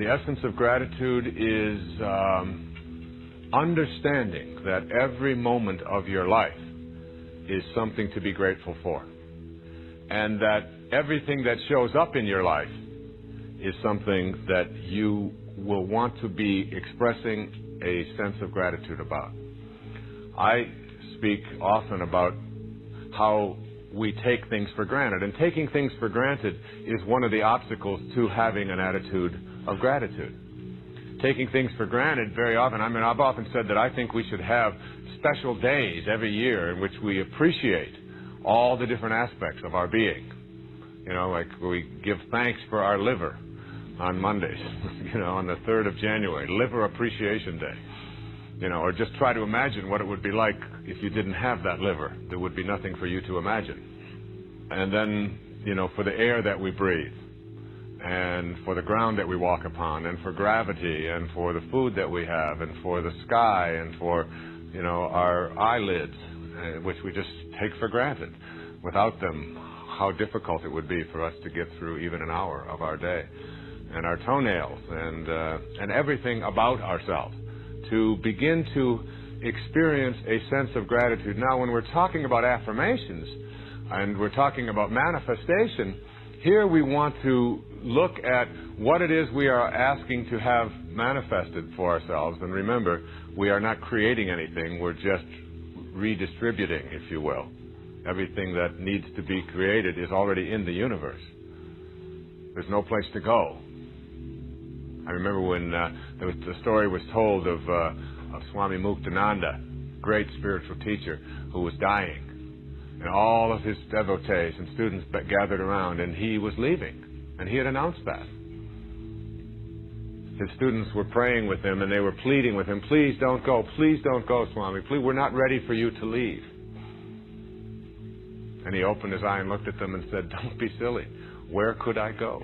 The essence of gratitude is understanding that every moment of your life is something to be grateful for. And that everything that shows up in your life is something that you will want to be expressing a sense of gratitude about. I speak often about how we take things for granted, and taking things for granted is one of the obstacles to having an attitude of gratitude. Taking things for granted very often, I've often said that I think we should have special days every year in which we appreciate all the different aspects of our being. You know, like we give thanks for our liver on Mondays, on the 3rd of January, Liver Appreciation Day. Or just try to imagine what it would be like if you didn't have that liver. There would be nothing for you to imagine. And then, for the air that we breathe, and for the ground that we walk upon, and for gravity, and for the food that we have, and for the sky, and for, our eyelids, which we just take for granted. Without them, how difficult it would be for us to get through even an hour of our day. And our toenails, and everything about ourselves, to begin to experience a sense of gratitude. Now, when we're talking about affirmations, and we're talking about manifestation, here we want to look at what it is we are asking to have manifested for ourselves. And remember, we are not creating anything, we're just redistributing, if you will. Everything that needs to be created is already in the universe. There's no place to go. I remember when the story was told of Swami Muktananda, great spiritual teacher, who was dying. And all of his devotees and students gathered around, and he was leaving. And he had announced that. His students were praying with him, and they were pleading with him, please don't go, Swami, please, we're not ready for you to leave. And he opened his eye and looked at them and said, don't be silly. Where could I go?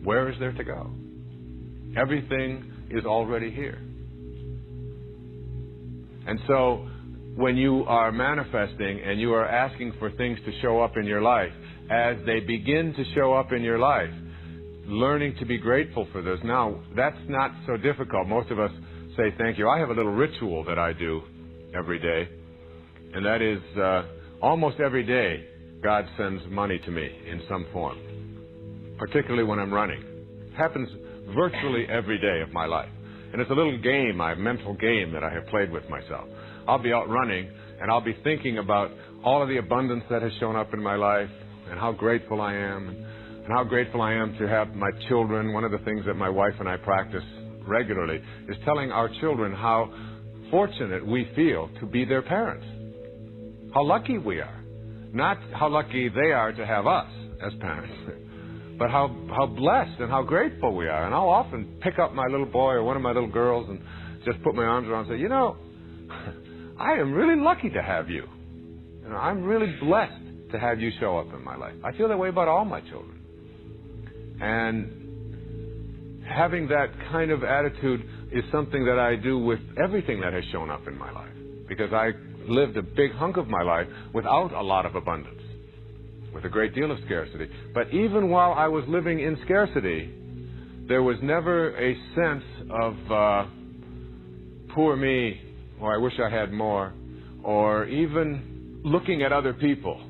Where is there to go? Everything is already here. And so, when you are manifesting and you are asking for things to show up in your life, as they begin to show up in your life, learning to be grateful for those. Now, that's not so difficult. Most of us say thank you. I have a little ritual that I do every day, and that is almost every day God sends money to me in some form, particularly when I'm running. It happens virtually every day of my life. And it's a little game, a mental game that I have played with myself. I'll be out running, and I'll be thinking about all of the abundance that has shown up in my life, and how grateful I am, and how grateful I am to have my children. One of the things that my wife and I practice regularly is telling our children how fortunate we feel to be their parents. How lucky we are. Not how lucky they are to have us as parents, but how blessed and how grateful we are. And I'll often pick up my little boy or one of my little girls and just put my arms around and say, I am really lucky to have you. I'm really blessed to have you show up in my life. I feel that way about all my children. And having that kind of attitude is something that I do with everything that has shown up in my life. Because I lived a big hunk of my life without a lot of abundance, with a great deal of scarcity. But even while I was living in scarcity, there was never a sense of poor me, or I wish I had more, or even looking at other people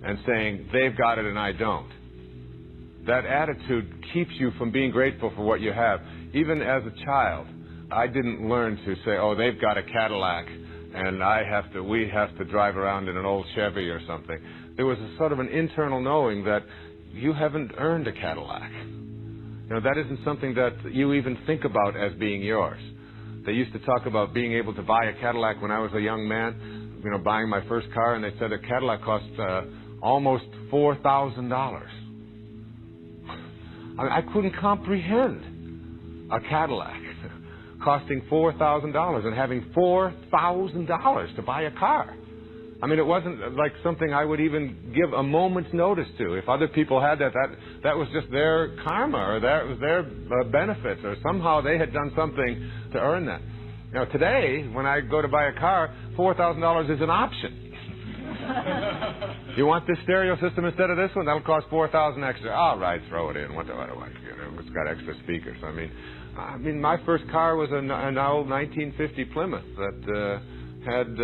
and saying, they've got it and I don't. That attitude keeps you from being grateful for what you have. Even as a child, I didn't learn to say, oh, they've got a Cadillac and we have to drive around in an old Chevy or something. There was a sort of an internal knowing that you haven't earned a Cadillac. That isn't something that you even think about as being yours. They used to talk about being able to buy a Cadillac when I was a young man, buying my first car, and they said a Cadillac cost almost $4,000. I couldn't comprehend a Cadillac costing $4,000 and having $4,000 to buy a car. It wasn't like something I would even give a moment's notice to. If other people had that was just their karma, or that was their benefits, or somehow they had done something to earn that. Today, when I go to buy a car, $4,000 is an option. You want this stereo system instead of this one? That'll cost $4,000 extra. All right, throw it in. What do I do? It's got extra speakers. I mean, my first car was an old 1950 Plymouth that had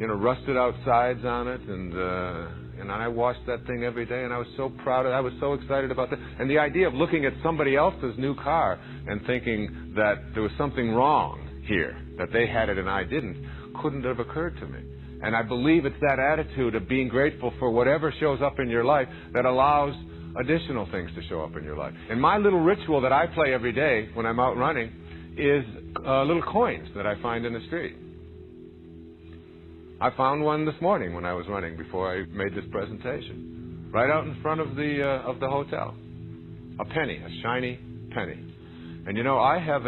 rusted out sides on it, and I washed that thing every day, and I was so proud of it. I was so excited about that. And the idea of looking at somebody else's new car and thinking that there was something wrong here, that they had it and I didn't, couldn't have occurred to me. And I believe it's that attitude of being grateful for whatever shows up in your life that allows additional things to show up in your life. And my little ritual that I play every day when I'm out running is little coins that I find in the street. I found one this morning when I was running before I made this presentation, right out in front of the hotel. A penny, a shiny penny. And I have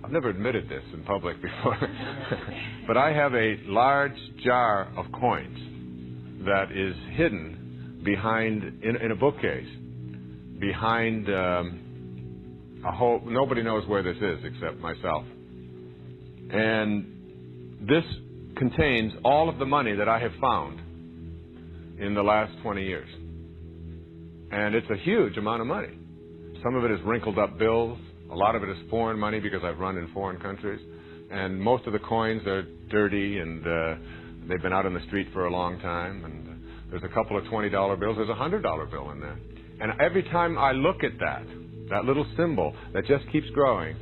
I've never admitted this in public before, but I have a large jar of coins that is hidden in a bookcase behind a whole. Nobody knows where this is except myself. And this contains all of the money that I have found in the last 20 years. And it's a huge amount of money. Some of it is wrinkled up bills. A lot of it is foreign money because I've run in foreign countries. And most of the coins are dirty and they've been out on the street for a long time. And there's a couple of $20 bills. There's a $100 bill in there. And every time I look at that little symbol that just keeps growing,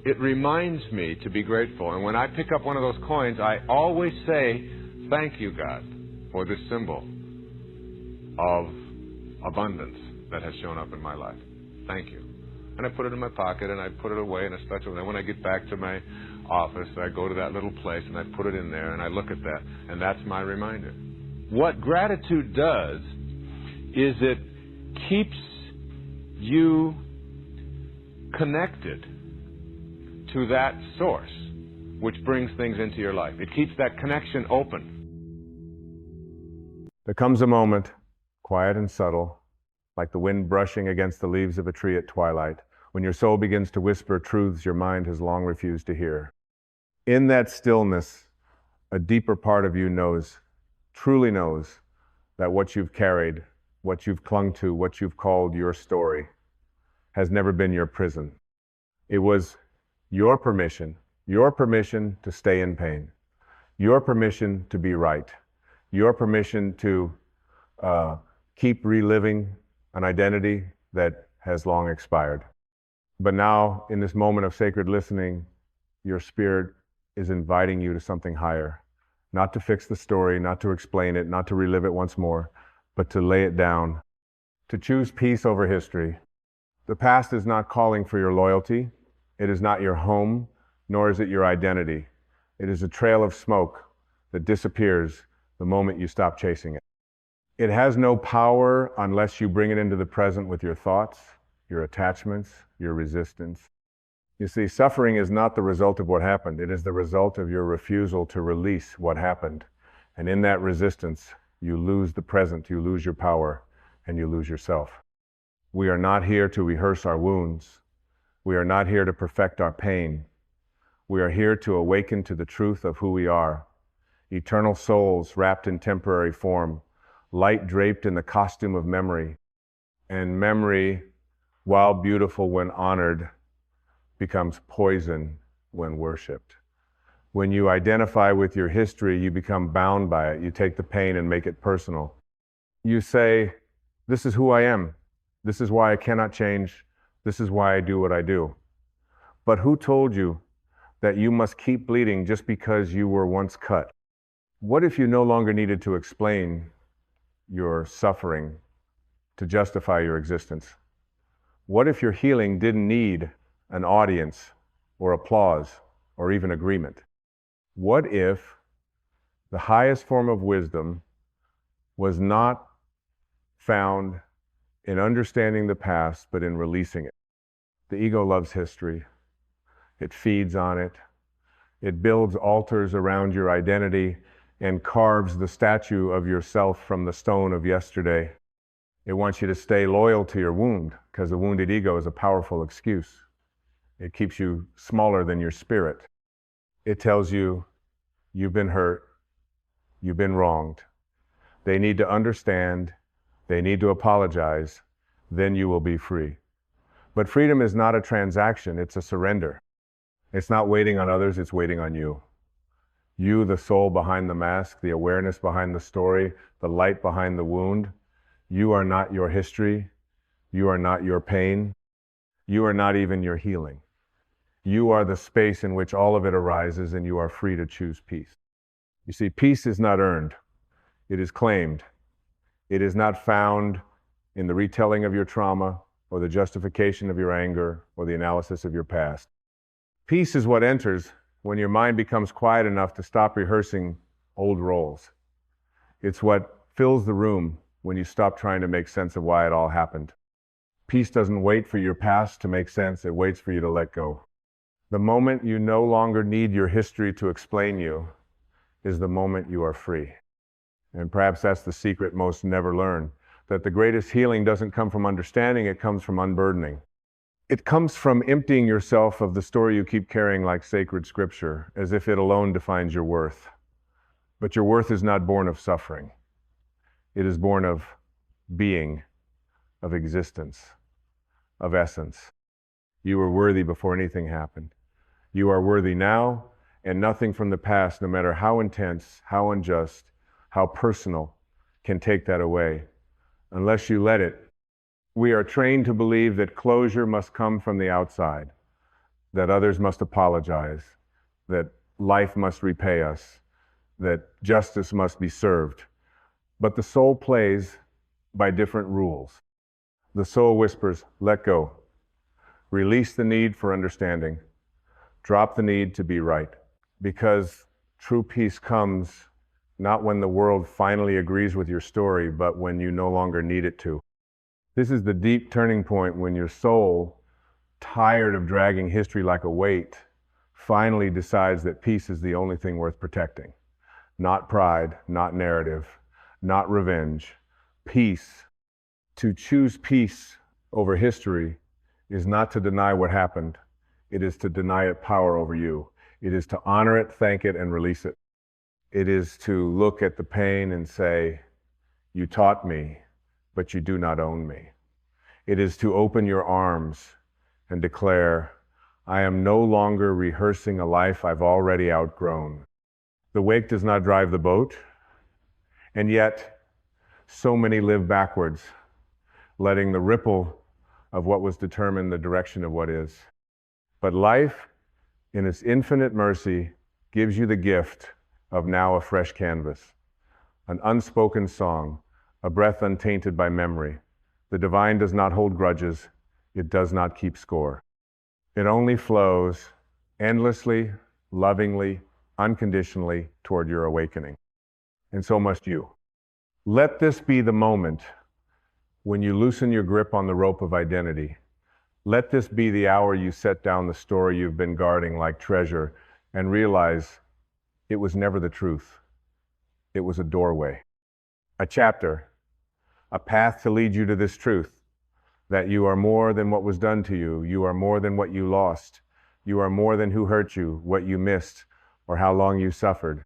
it reminds me to be grateful. And when I pick up one of those coins, I always say, thank you, God, for this symbol of abundance that has shown up in my life. Thank you. And I put it in my pocket and I put it away in a special way. When I get back to my office, I go to that little place and I put it in there and I look at that. And that's my reminder. What gratitude does is it keeps you connected to that source which brings things into your life. It keeps that connection open. There comes a moment, quiet and subtle, like the wind brushing against the leaves of a tree at twilight, when your soul begins to whisper truths your mind has long refused to hear. In that stillness, a deeper part of you knows, truly knows, that what you've carried, what you've clung to, what you've called your story, has never been your prison. It was your permission to stay in pain, your permission to be right, your permission to keep reliving an identity that has long expired. But now, in this moment of sacred listening, your spirit is inviting you to something higher, not to fix the story, not to explain it, not to relive it once more, but to lay it down, to choose peace over history. The past is not calling for your loyalty. It is not your home, nor is it your identity. It is a trail of smoke that disappears the moment you stop chasing it. It has no power unless you bring it into the present with your thoughts, your attachments, your resistance. You see, suffering is not the result of what happened. It is the result of your refusal to release what happened. And in that resistance, you lose the present, you lose your power, and you lose yourself. We are not here to rehearse our wounds. We are not here to perfect our pain. We are here to awaken to the truth of who we are. Eternal souls wrapped in temporary form, light draped in the costume of memory. And memory, while beautiful when honored, becomes poison when worshipped. When you identify with your history, you become bound by it. You take the pain and make it personal. You say, this is who I am. This is why I cannot change. This is why I do what I do. But who told you that you must keep bleeding just because you were once cut? What if you no longer needed to explain your suffering to justify your existence? What if your healing didn't need an audience or applause or even agreement? What if the highest form of wisdom was not found in understanding the past, but in releasing it? The ego loves history. It feeds on it. It builds altars around your identity and carves the statue of yourself from the stone of yesterday. It wants you to stay loyal to your wound, because the wounded ego is a powerful excuse. It keeps you smaller than your spirit. It tells you, you've been hurt, You've been wronged. They need to understand. They need to apologize. Then you will be free. But freedom is not a transaction. It's a surrender. It's not waiting on others. It's waiting on you. You, the soul behind the mask, the awareness behind the story, the light behind the wound. You are not your history. You are not your pain. You are not even your healing. You are the space in which all of it arises, and you are free to choose peace. You see, peace is not earned. It is claimed. It is not found in the retelling of your trauma or the justification of your anger or the analysis of your past. Peace is what enters when your mind becomes quiet enough to stop rehearsing old roles. It's what fills the room when you stop trying to make sense of why it all happened. Peace doesn't wait for your past to make sense. It waits for you to let go. The moment you no longer need your history to explain you is the moment you are free. And perhaps that's the secret most never learn, that the greatest healing doesn't come from understanding, it comes from unburdening. It comes from emptying yourself of the story you keep carrying like sacred scripture, as if it alone defines your worth. But your worth is not born of suffering. It is born of being, of existence, of essence. You were worthy before anything happened. You are worthy now, and nothing from the past, no matter how intense, how unjust, how personal, can take that away, unless you let it. We are trained to believe that closure must come from the outside, that others must apologize, that life must repay us, that justice must be served. But the soul plays by different rules. The soul whispers, let go. Release the need for understanding. Drop the need to be right. Because true peace comes not when the world finally agrees with your story, but when you no longer need it to. This is the deep turning point when your soul, tired of dragging history like a weight, finally decides that peace is the only thing worth protecting. Not pride, not narrative, not revenge. Peace. To choose peace over history is not to deny what happened. It is to deny it power over you. It is to honor it, thank it, and release it. It is to look at the pain and say, you taught me, but you do not own me. It is to open your arms and declare, I am no longer rehearsing a life I've already outgrown. The wake does not drive the boat, and yet so many live backwards, letting the ripple of what was determine the direction of what is. But life, in its infinite mercy, gives you the gift of now a fresh canvas, an unspoken song, a breath untainted by memory. The divine does not hold grudges. It does not keep score. It only flows endlessly, lovingly, unconditionally toward your awakening. And so must you. Let this be the moment when you loosen your grip on the rope of identity. Let this be the hour you set down the story you've been guarding like treasure and realize it was never the truth. It was a doorway, a chapter, a path to lead you to this truth, that you are more than what was done to you. You are more than what you lost. You are more than who hurt you, what you missed, or how long you suffered.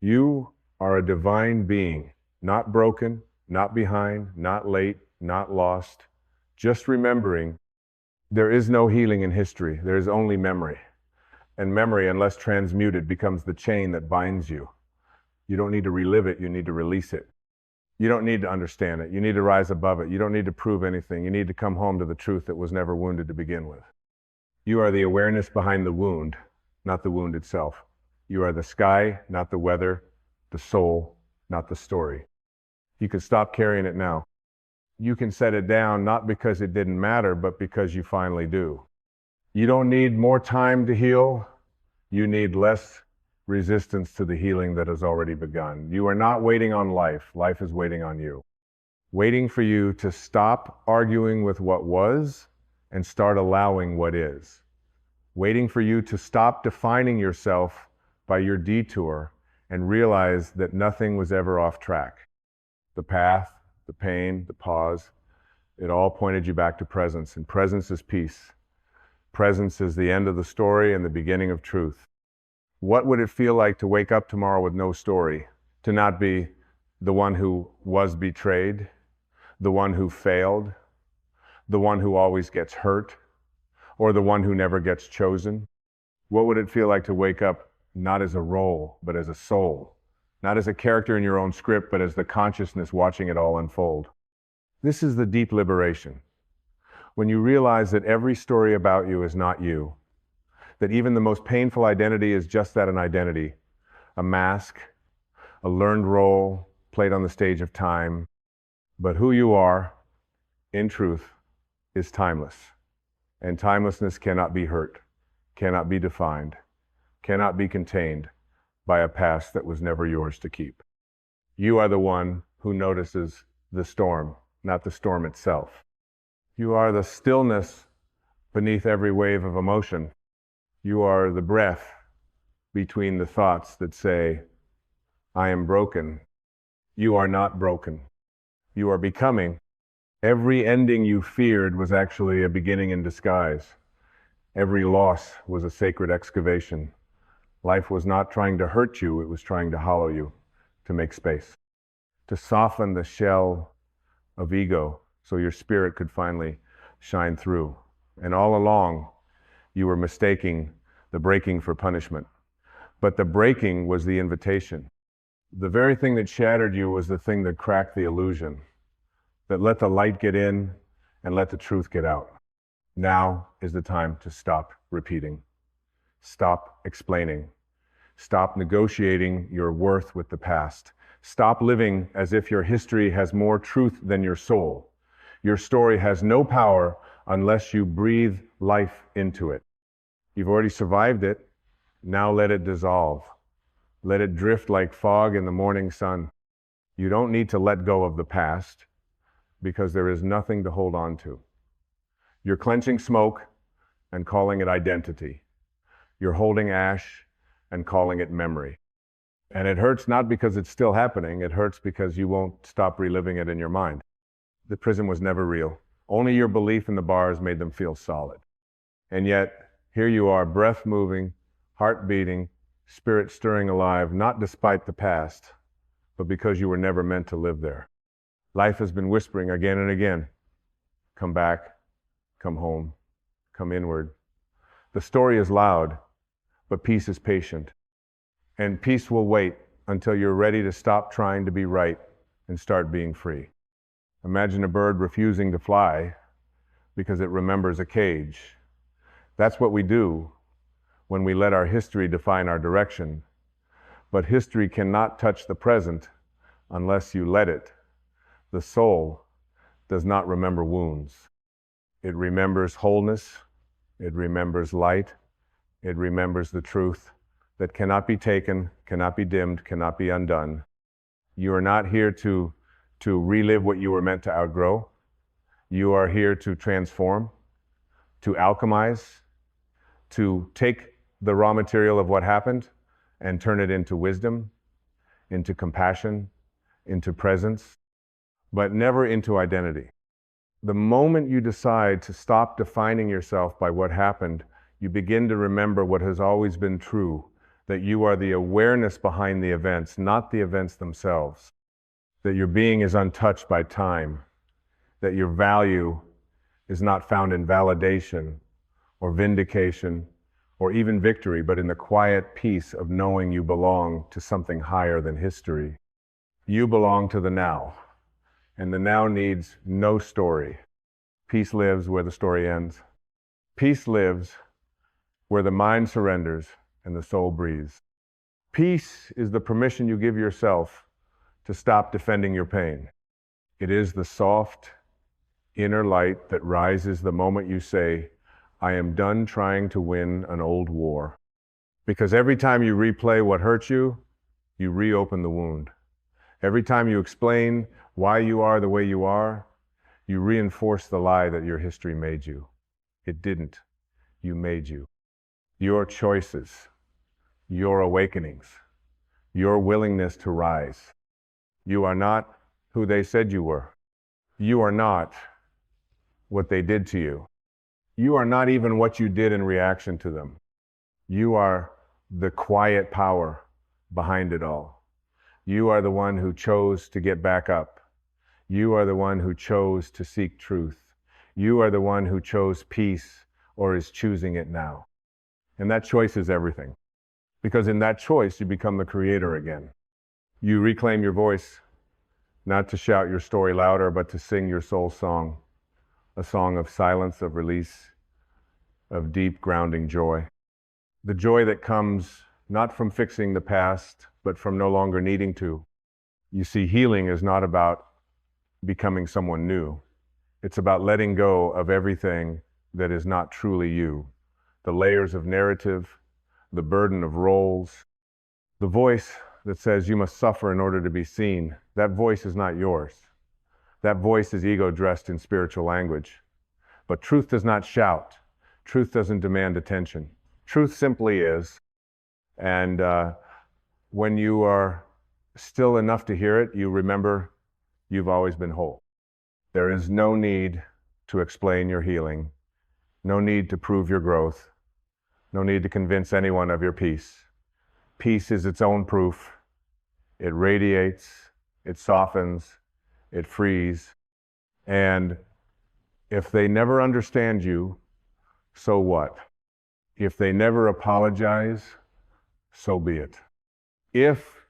You are a divine being, not broken, not behind, not late, not lost, just remembering. There is no healing in history. There is only memory. And memory, unless transmuted, becomes the chain that binds you. You don't need to relive it. You need to release it. You don't need to understand it. You need to rise above it. You don't need to prove anything. You need to come home to the truth that was never wounded to begin with. You are the awareness behind the wound, not the wound itself. You are the sky, not the weather, the soul, not the story. You can stop carrying it now. You can set it down, not because it didn't matter, but because you finally do. You don't need more time to heal. You need less resistance to the healing that has already begun. You are not waiting on life. Life is waiting on you. Waiting for you to stop arguing with what was and start allowing what is. Waiting for you to stop defining yourself by your detour and realize that nothing was ever off track. The path, the pain, the pause, it all pointed you back to presence, and presence is peace. Presence is the end of the story and the beginning of truth. What would it feel like to wake up tomorrow with no story? to not be the one who was betrayed, the one who failed, the one who always gets hurt, or the one who never gets chosen? What would it feel like to wake up not as a role, but as a soul? Not as a character in your own script, but as the consciousness watching it all unfold. This is the deep liberation. When you realize that every story about you is not you, that even the most painful identity is just that, an identity, a mask, a learned role played on the stage of time, but who you are, in truth, is timeless. And timelessness cannot be hurt, cannot be defined, cannot be contained by a past that was never yours to keep. You are the one who notices the storm, not the storm itself. You are the stillness beneath every wave of emotion. You are the breath between the thoughts that say, I am broken. You are not broken. You are becoming. Every ending you feared was actually a beginning in disguise. Every loss was a sacred excavation. Life was not trying to hurt you, it was trying to hollow you, to make space, to soften the shell of ego so your spirit could finally shine through. And all along, you were mistaking the breaking for punishment. But the breaking was the invitation. The very thing that shattered you was the thing that cracked the illusion, that let the light get in and let the truth get out. Now is the time to stop repeating. Stop explaining. Stop negotiating your worth with the past. Stop living as if your history has more truth than your soul. Your story has no power unless you breathe life into it. You've already survived it. Now let it dissolve. Let it drift like fog in the morning sun. You don't need to let go of the past because there is nothing to hold on to. You're clenching smoke and calling it identity. You're holding ash and calling it memory. And it hurts not because it's still happening, it hurts because you won't stop reliving it in your mind. The prison was never real. Only your belief in the bars made them feel solid. And yet, here you are, breath moving, heart beating, spirit stirring alive, not despite the past, but because you were never meant to live there. Life has been whispering again and again, come back, come home, come inward. The story is loud, but peace is patient. And peace will wait until you're ready to stop trying to be right and start being free. Imagine a bird refusing to fly because it remembers a cage. That's what we do when we let our history define our direction. But history cannot touch the present unless you let it. The soul does not remember wounds. It remembers wholeness. It remembers light. It remembers the truth that cannot be taken, cannot be dimmed, cannot be undone. You are not here to relive what you were meant to outgrow. You are here to transform, to alchemize, to take the raw material of what happened and turn it into wisdom, into compassion, into presence, but never into identity. The moment you decide to stop defining yourself by what happened, you begin to remember what has always been true, that you are the awareness behind the events, not the events themselves, that your being is untouched by time, that your value is not found in validation or vindication or even victory, but in the quiet peace of knowing you belong to something higher than history. You belong to the now, and the now needs no story. Peace lives where the story ends. Peace lives where the mind surrenders and the soul breathes. Peace is the permission you give yourself to stop defending your pain. It is the soft inner light that rises the moment you say, I am done trying to win an old war. Because every time you replay what hurt you, you reopen the wound. Every time you explain why you are the way you are, you reinforce the lie that your history made you. It didn't. You made you. Your choices, your awakenings, your willingness to rise. You are not who they said you were. You are not what they did to you. You are not even what you did in reaction to them. You are the quiet power behind it all. You are the one who chose to get back up. You are the one who chose to seek truth. You are the one who chose peace or is choosing it now. And that choice is everything. Because in that choice, you become the creator again. You reclaim your voice, not to shout your story louder, but to sing your soul song, a song of silence, of release, of deep grounding joy. The joy that comes not from fixing the past, but from no longer needing to. You see, healing is not about becoming someone new. It's about letting go of everything that is not truly you. The layers of narrative, the burden of roles, the voice that says you must suffer in order to be seen. That voice is not yours. That voice is ego dressed in spiritual language. But truth does not shout. Truth doesn't demand attention. Truth simply is. And when you are still enough to hear it, you remember you've always been whole. There is no need to explain your healing, no need to prove your growth, no need to convince anyone of your peace. Peace is its own proof. It radiates, it softens, it frees. And if they never understand you, so what? If they never apologize, so be it. If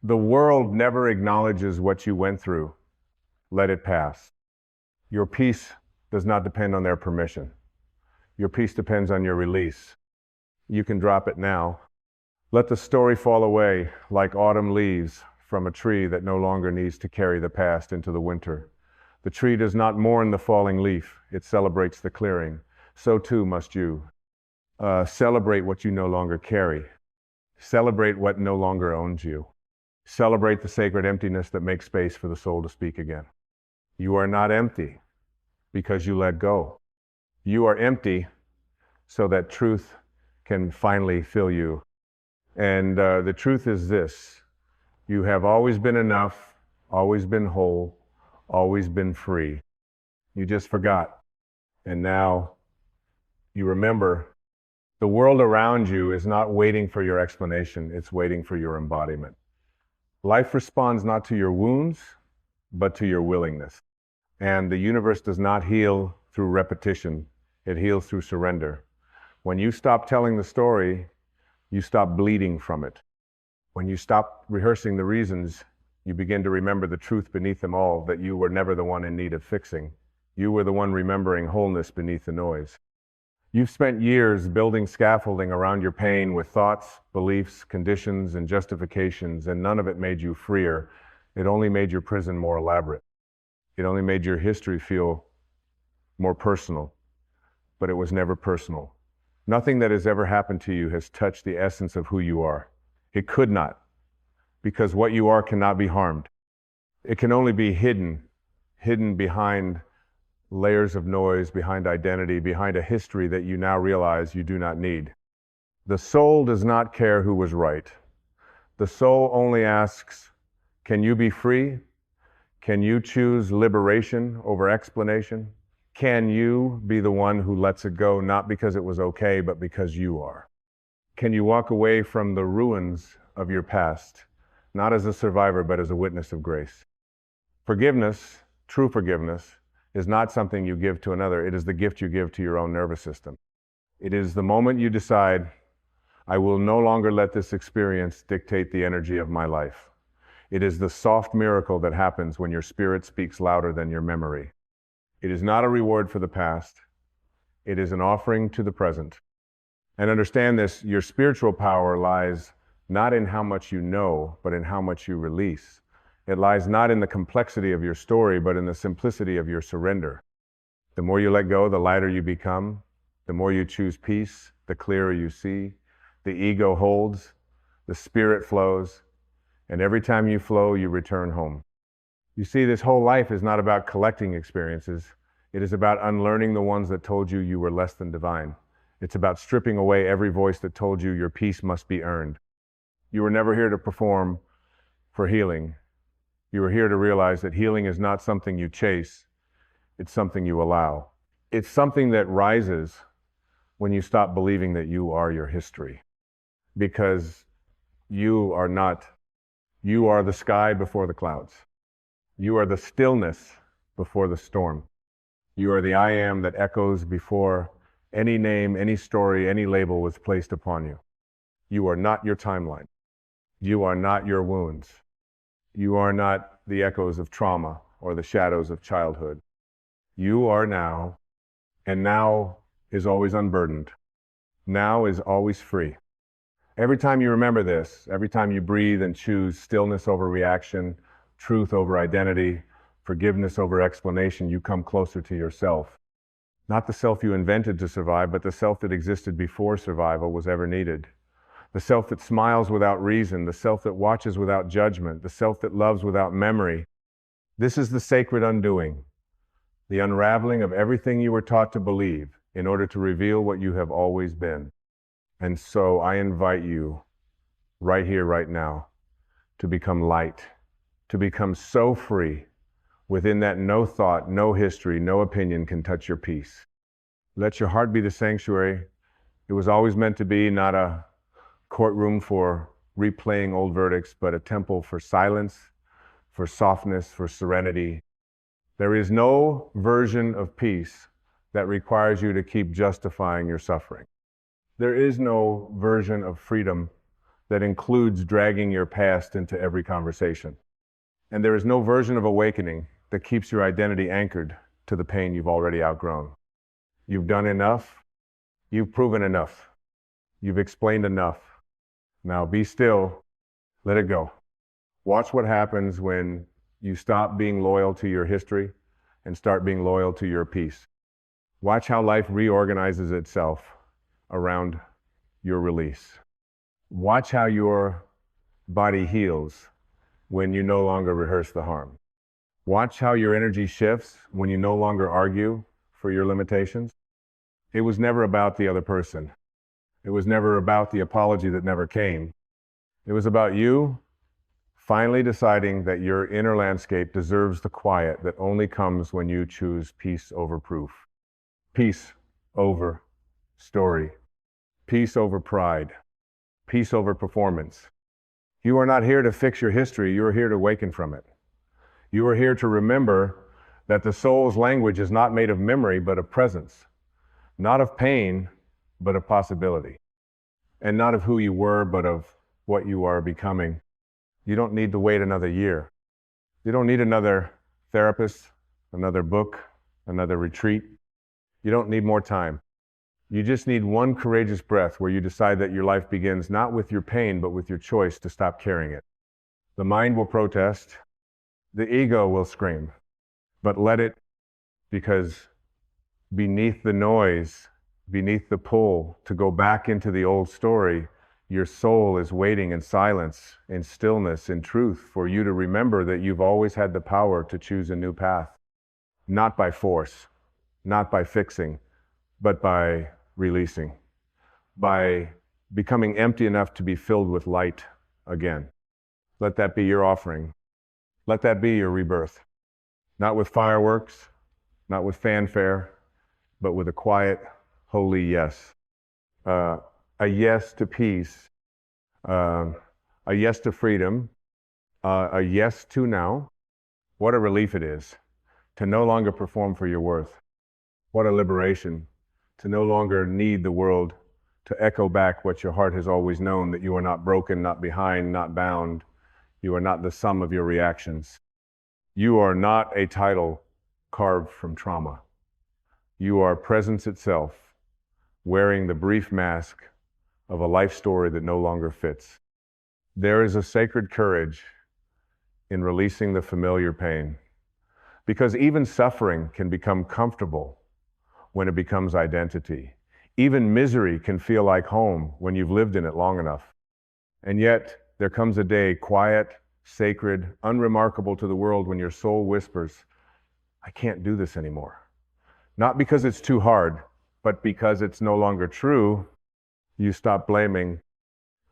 the world never acknowledges what you went through, let it pass. Your peace does not depend on their permission. Your peace depends on your release. You can drop it now. Let the story fall away like autumn leaves from a tree that no longer needs to carry the past into the winter. The tree does not mourn the falling leaf, it celebrates the clearing. So too must you. Celebrate what you no longer carry. Celebrate what no longer owns you. Celebrate the sacred emptiness that makes space for the soul to speak again. You are not empty because you let go. You are empty so that truth can finally fill you. And the truth is this: you have always been enough, always been whole, always been free. You just forgot. And now you remember. The world around you is not waiting for your explanation, it's waiting for your embodiment. Life responds not to your wounds, but to your willingness. And the universe does not heal through repetition, it heals through surrender. When you stop telling the story, you stop bleeding from it. When you stop rehearsing the reasons, you begin to remember the truth beneath them all, that you were never the one in need of fixing. You were the one remembering wholeness beneath the noise. You've spent years building scaffolding around your pain with thoughts, beliefs, conditions, and justifications, and none of it made you freer. It only made your prison more elaborate. It only made your history feel more personal, but it was never personal. Nothing that has ever happened to you has touched the essence of who you are. It could not, because what you are cannot be harmed. It can only be hidden behind layers of noise, behind identity, behind a history that you now realize you do not need. The soul does not care who was right. The soul only asks, can you be free? Can you choose liberation over explanation? Can you be the one who lets it go, not because it was okay, but because you are? Can you walk away from the ruins of your past, not as a survivor, but as a witness of grace? Forgiveness, true forgiveness, is not something you give to another. It is the gift you give to your own nervous system. It is the moment you decide, I will no longer let this experience dictate the energy of my life. It is the soft miracle that happens when your spirit speaks louder than your memory. It is not a reward for the past. It is an offering to the present. And understand this, your spiritual power lies not in how much you know, but in how much you release. It lies not in the complexity of your story, but in the simplicity of your surrender. The more you let go, the lighter you become. The more you choose peace, the clearer you see. The ego holds, the spirit flows, and every time you flow, you return home. You see, this whole life is not about collecting experiences. It is about unlearning the ones that told you you were less than divine. It's about stripping away every voice that told you your peace must be earned. You were never here to perform for healing. You are here to realize that healing is not something you chase, it's something you allow. It's something that rises when you stop believing that you are your history. Because you are not You are the sky before the clouds. You are the stillness before the storm. You are the I am that echoes before any name, any story, any label was placed upon you. You are not your timeline. You are not your wounds. You are not the echoes of trauma or the shadows of childhood. You are now, and now is always unburdened. Now is always free. Every time you remember this, every time you breathe and choose stillness over reaction, truth over identity, forgiveness over explanation, you come closer to yourself. Not the self you invented to survive, but the self that existed before survival was ever needed. The self that smiles without reason, the self that watches without judgment, the self that loves without memory. This is the sacred undoing, the unraveling of everything you were taught to believe in order to reveal what you have always been. And so I invite you right here, right now, to become light, to become so free within that no thought, no history, no opinion can touch your peace. Let your heart be the sanctuary. It was always meant to be not a courtroom for replaying old verdicts, but a temple for silence, for softness, for serenity. There is no version of peace that requires you to keep justifying your suffering. There is no version of freedom that includes dragging your past into every conversation. And there is no version of awakening that keeps your identity anchored to the pain you've already outgrown. You've done enough. You've proven enough. You've explained enough. Now be still. Let it go. Watch what happens when you stop being loyal to your history and start being loyal to your peace. Watch how life reorganizes itself around your release. Watch how your body heals when you no longer rehearse the harm. Watch how your energy shifts when you no longer argue for your limitations. It was never about the other person. It was never about the apology that never came. It was about you finally deciding that your inner landscape deserves the quiet that only comes when you choose peace over proof. Peace over story. Peace over pride. Peace over performance. You are not here to fix your history. You are here to awaken from it. You are here to remember that the soul's language is not made of memory, but of presence. Not of pain, but of possibility. And not of who you were, but of what you are becoming. You don't need to wait another year. You don't need another therapist, another book, another retreat. You don't need more time. You just need one courageous breath where you decide that your life begins not with your pain, but with your choice to stop carrying it. The mind will protest. The ego will scream. But let it, because beneath the noise, beneath the pull to go back into the old story, your soul is waiting in silence, in stillness, in truth, for you to remember that you've always had the power to choose a new path. Not by force, not by fixing, but by releasing, by becoming empty enough to be filled with light again. Let that be your offering. Let that be your rebirth. Not with fireworks, not with fanfare, but with a quiet, holy yes. A yes to peace, a yes to freedom, a yes to now. What a relief it is to no longer perform for your worth. What a liberation to no longer need the world to echo back what your heart has always known, that you are not broken, not behind, not bound. You are not the sum of your reactions. You are not a title carved from trauma. You are presence itself, wearing the brief mask of a life story that no longer fits. There is a sacred courage in releasing the familiar pain, because even suffering can become comfortable when it becomes identity. Even misery can feel like home when you've lived in it long enough. And yet, there comes a day, quiet, sacred, unremarkable to the world, when your soul whispers, I can't do this anymore. Not because it's too hard, but because it's no longer true. You stop blaming,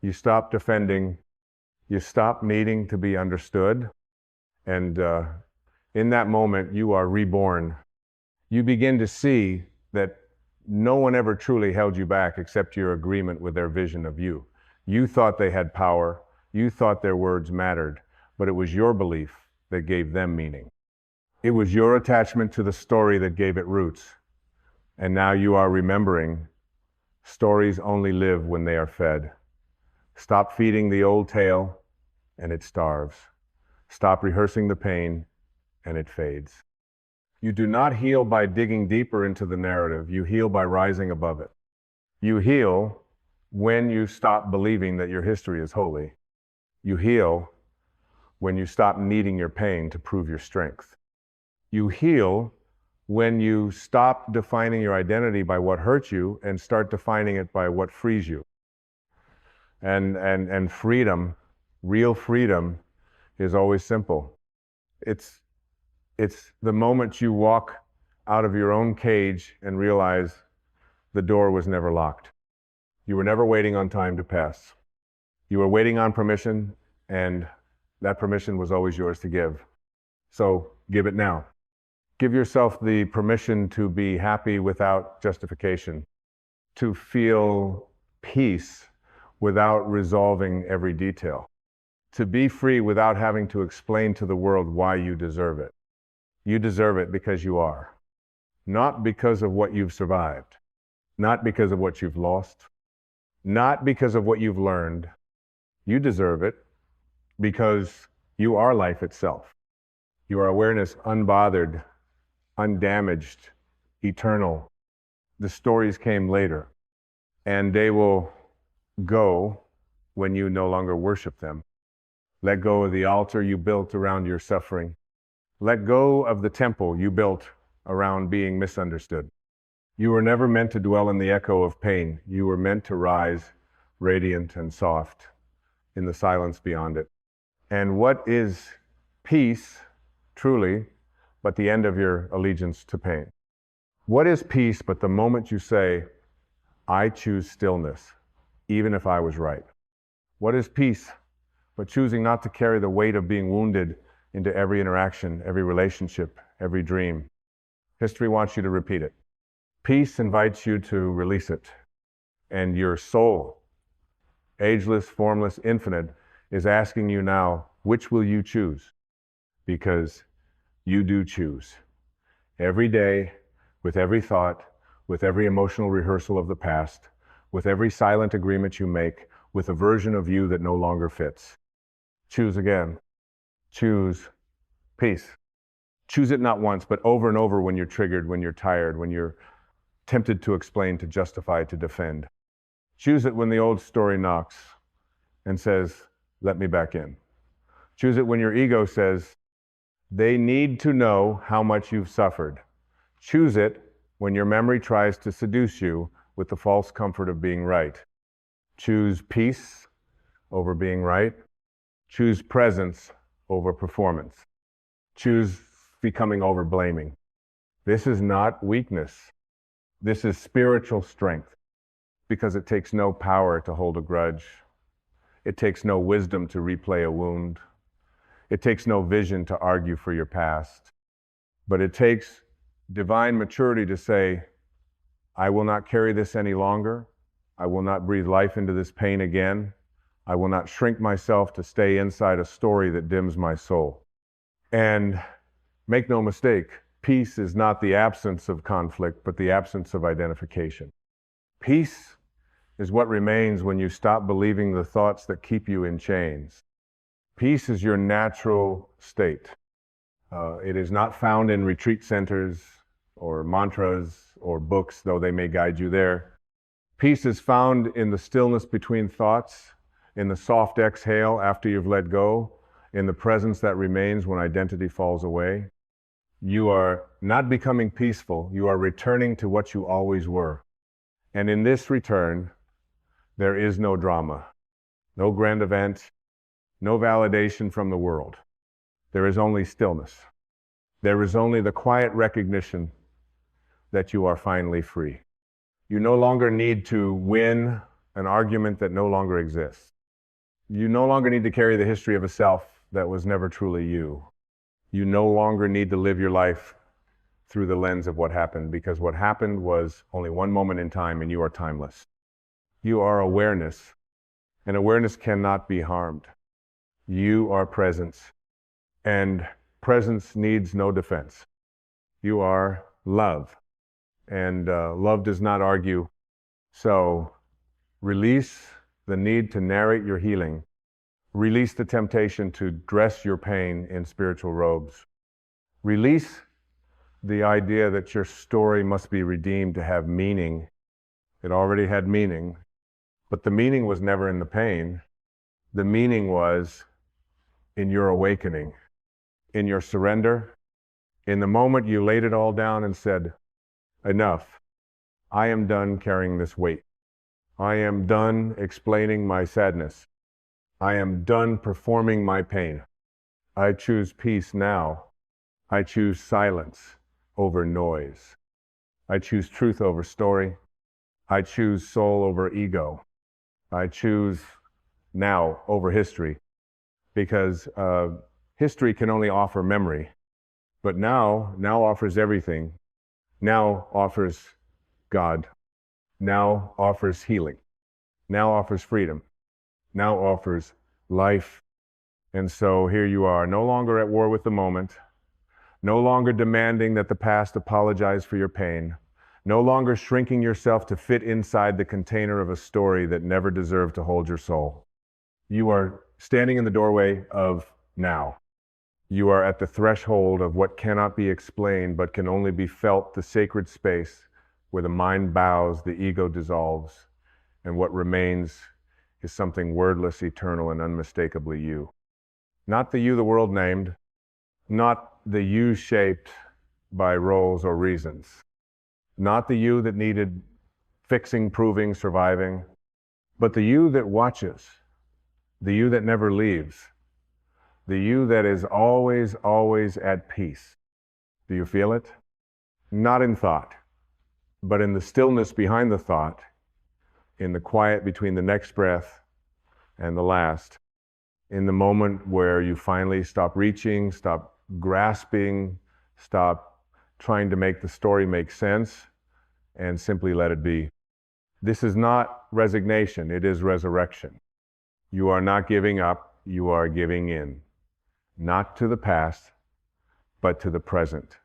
you stop defending, you stop needing to be understood. And in that moment, you are reborn. You begin to see that no one ever truly held you back except your agreement with their vision of you. You thought they had power. You thought their words mattered, but it was your belief that gave them meaning. It was your attachment to the story that gave it roots. And now you are remembering stories only live when they are fed. Stop feeding the old tale and it starves. Stop rehearsing the pain and it fades. You do not heal by digging deeper into the narrative. You heal by rising above it. You heal when you stop believing that your history is holy. You heal when you stop needing your pain to prove your strength. You heal when you stop defining your identity by what hurts you and start defining it by what frees you. And freedom, real freedom, is always simple. It's the moment you walk out of your own cage and realize the door was never locked. You were never waiting on time to pass. You were waiting on permission, and that permission was always yours to give. So give it now. Give yourself the permission to be happy without justification, to feel peace without resolving every detail, to be free without having to explain to the world why you deserve it. You deserve it because you are, not because of what you've survived, not because of what you've lost, not because of what you've learned. You deserve it because you are life itself. You are awareness unbothered, undamaged, eternal. The stories came later, and they will go when you no longer worship them. Let go of the altar you built around your suffering. Let go of the temple you built around being misunderstood. You were never meant to dwell in the echo of pain. You were meant to rise radiant and soft in the silence beyond it. And what is peace, truly, but the end of your allegiance to pain? What is peace but the moment you say, I choose stillness, even if I was right? What is peace but choosing not to carry the weight of being wounded into every interaction, every relationship, every dream? History wants you to repeat it. Peace invites you to release it. And your soul, ageless, formless, infinite, is asking you now, which will you choose? Because you do choose. Every day, with every thought, with every emotional rehearsal of the past, with every silent agreement you make, with a version of you that no longer fits. Choose again. Choose peace. Choose it not once, but over and over when you're triggered, when you're tired, when you're tempted to explain, to justify, to defend. Choose it when the old story knocks and says, let me back in. Choose it when your ego says, they need to know how much you've suffered. Choose it when your memory tries to seduce you with the false comfort of being right. Choose peace over being right. Choose presence over performance. Choose becoming over blaming. This is not weakness. This is spiritual strength, because it takes no power to hold a grudge. It takes no wisdom to replay a wound. It takes no vision to argue for your past. But it takes divine maturity to say, I will not carry this any longer. I will not breathe life into this pain again. I will not shrink myself to stay inside a story that dims my soul. And make no mistake, peace is not the absence of conflict, but the absence of identification. Peace is what remains when you stop believing the thoughts that keep you in chains. Peace is your natural state. It is not found in retreat centers or mantras or books, though they may guide you there. Peace is found in the stillness between thoughts, in the soft exhale after you've let go, in the presence that remains when identity falls away. You are not becoming peaceful, you are returning to what you always were. And in this return, there is no drama, no grand event, no validation from the world. There is only stillness. There is only the quiet recognition that you are finally free. You no longer need to win an argument that no longer exists. You no longer need to carry the history of a self that was never truly you. You no longer need to live your life through the lens of what happened, because what happened was only one moment in time and you are timeless. You are awareness, and awareness cannot be harmed. You are presence. And presence needs no defense. You are love. And love does not argue. So release the need to narrate your healing. Release the temptation to dress your pain in spiritual robes. Release the idea that your story must be redeemed to have meaning. It already had meaning, but the meaning was never in the pain. The meaning was in your awakening, in your surrender, in the moment you laid it all down and said, enough. I am done carrying this weight. I am done explaining my sadness. I am done performing my pain. I choose peace now. I choose silence over noise. I choose truth over story. I choose soul over ego. I choose now over history, because history can only offer memory, but now offers everything. Now offers God. Now offers healing. Now offers freedom. Now offers life. And so here you are, no longer at war with the moment, no longer demanding that the past apologize for your pain, no longer shrinking yourself to fit inside the container of a story that never deserved to hold your soul. You are standing in the doorway of now. You are at the threshold of what cannot be explained but can only be felt, the sacred space where the mind bows, the ego dissolves, and what remains is something wordless, eternal, and unmistakably you. Not the you the world named, not the you shaped by roles or reasons, not the you that needed fixing, proving, surviving, but the you that watches, the you that never leaves, the you that is always, always at peace. Do you feel it? Not in thought, but in the stillness behind the thought, in the quiet between the next breath and the last, in the moment where you finally stop reaching, stop grasping, stop trying to make the story make sense, and simply let it be. This is not resignation, it is resurrection. You are not giving up, you are giving in. Not to the past, but to the present.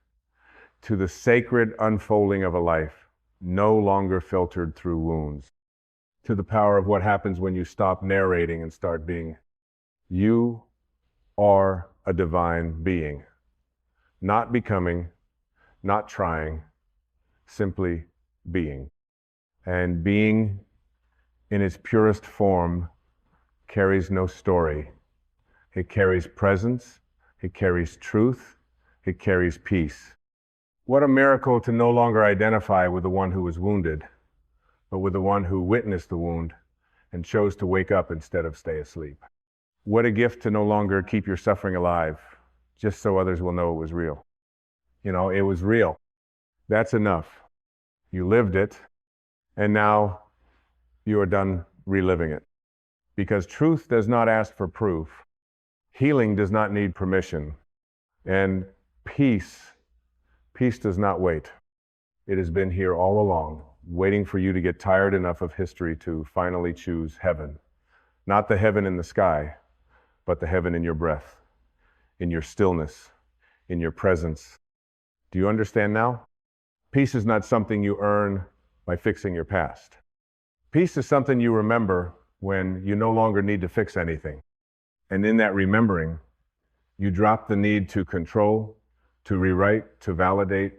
To the sacred unfolding of a life, no longer filtered through wounds. To the power of what happens when you stop narrating and start being. You are a divine being. Not becoming, not trying, simply being. And being in its purest form carries no story. It carries presence, it carries truth, it carries peace. What a miracle to no longer identify with the one who was wounded, but with the one who witnessed the wound and chose to wake up instead of stay asleep. What a gift to no longer keep your suffering alive, just so others will know it was real. You know, it was real. That's enough. You lived it, and now you are done reliving it. Because truth does not ask for proof. Healing does not need permission. And peace does not wait. It has been here all along, waiting for you to get tired enough of history to finally choose heaven. Not the heaven in the sky, but the heaven in your breath, in your stillness, in your presence. Do you understand now? Peace is not something you earn by fixing your past. Peace is something you remember when you no longer need to fix anything. And in that remembering, you drop the need to control, to rewrite, to validate.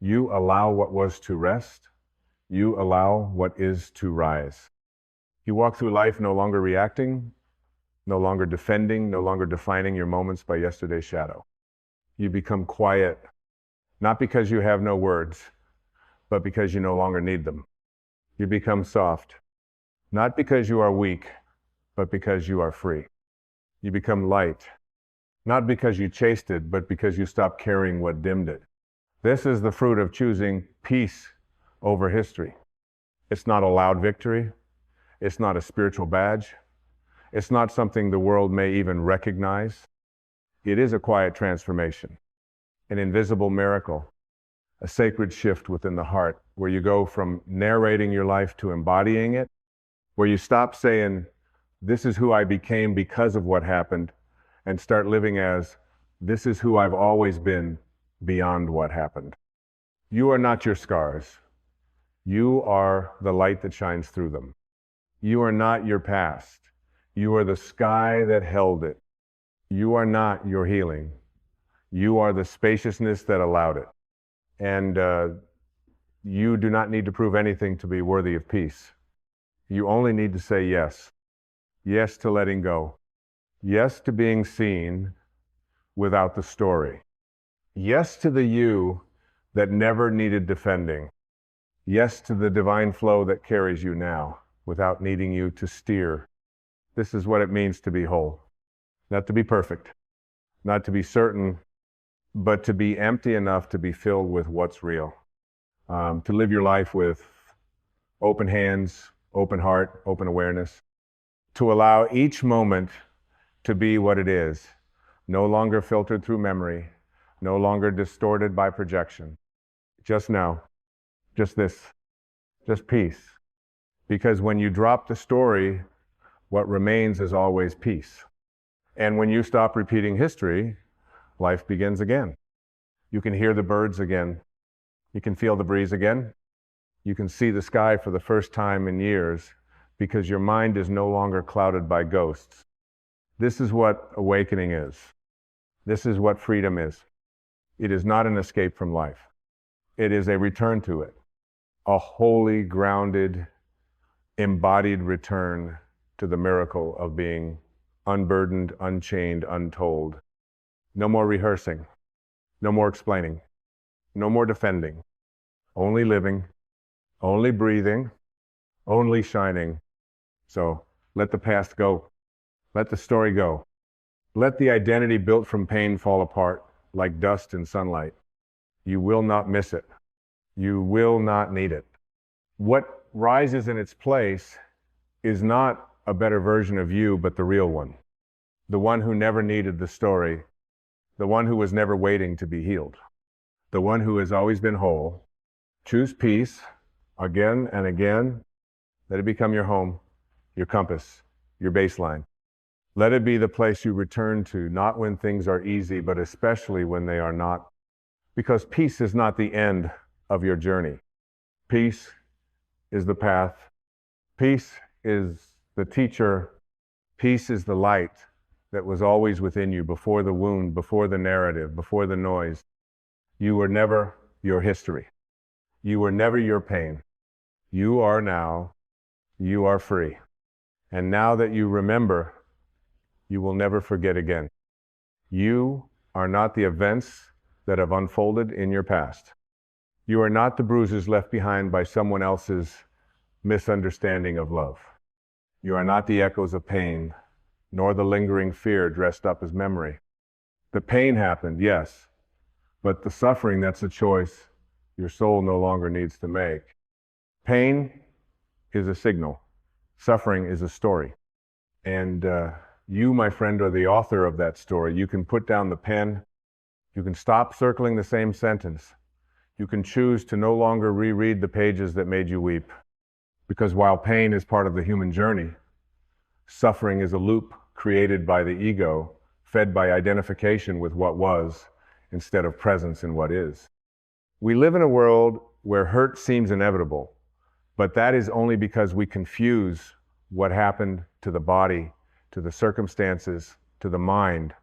You allow what was to rest. You allow what is to rise. You walk through life no longer reacting, no longer defending, no longer defining your moments by yesterday's shadow. You become quiet, not because you have no words, but because you no longer need them. You become soft, not because you are weak, but because you are free. You become light, not because you chased it, but because you stopped carrying what dimmed it. This is the fruit of choosing peace over history. It's not a loud victory. It's not a spiritual badge. It's not something the world may even recognize. It is a quiet transformation, an invisible miracle, a sacred shift within the heart, where you go from narrating your life to embodying it, where you stop saying, this is who I became because of what happened, and start living as, this is who I've always been beyond what happened. You are not your scars. You are the light that shines through them. You are not your past. You are the sky that held it. You are not your healing. You are the spaciousness that allowed it. And you do not need to prove anything to be worthy of peace. You only need to say yes. Yes to letting go. Yes to being seen without the story. Yes to the you that never needed defending. Yes to the divine flow that carries you now without needing you to steer. This is what it means to be whole. Not to be perfect, not to be certain, but to be empty enough to be filled with what's real. To live your life with open hands, open heart, open awareness. To allow each moment to be what it is, no longer filtered through memory, no longer distorted by projection. Just now, just this, just peace. Because when you drop the story, what remains is always peace. And when you stop repeating history, life begins again. You can hear the birds again. You can feel the breeze again. You can see the sky for the first time in years because your mind is no longer clouded by ghosts. This is what awakening is. This is what freedom is. It is not an escape from life. It is a return to it. A wholly grounded, embodied return to the miracle of being unburdened, unchained, untold. No more rehearsing. No more explaining. No more defending. Only living. Only breathing. Only shining. So let the past go. Let the story go. Let the identity built from pain fall apart like dust in sunlight. You will not miss it. You will not need it. What rises in its place is not a better version of you, but the real one. The one who never needed the story. The one who was never waiting to be healed. The one who has always been whole. Choose peace again and again. Let it become your home, your compass, your baseline. Let it be the place you return to, not when things are easy, but especially when they are not. Because peace is not the end of your journey. Peace is the path. Peace is the teacher. Peace is the light that was always within you before the wound, before the narrative, before the noise. You were never your history. You were never your pain. You are now. You are free. And now that you remember, you will never forget again. You are not the events that have unfolded in your past. You are not the bruises left behind by someone else's misunderstanding of love. You are not the echoes of pain, nor the lingering fear dressed up as memory. The pain happened, yes, but the suffering, that's a choice your soul no longer needs to make. Pain is a signal. Suffering is a story. And you, my friend, are the author of that story. You can put down the pen. You can stop circling the same sentence. You can choose to no longer reread the pages that made you weep. Because while pain is part of the human journey, suffering is a loop created by the ego, fed by identification with what was, instead of presence in what is. We live in a world where hurt seems inevitable, but that is only because we confuse what happened to the body, to the circumstances, to the mind,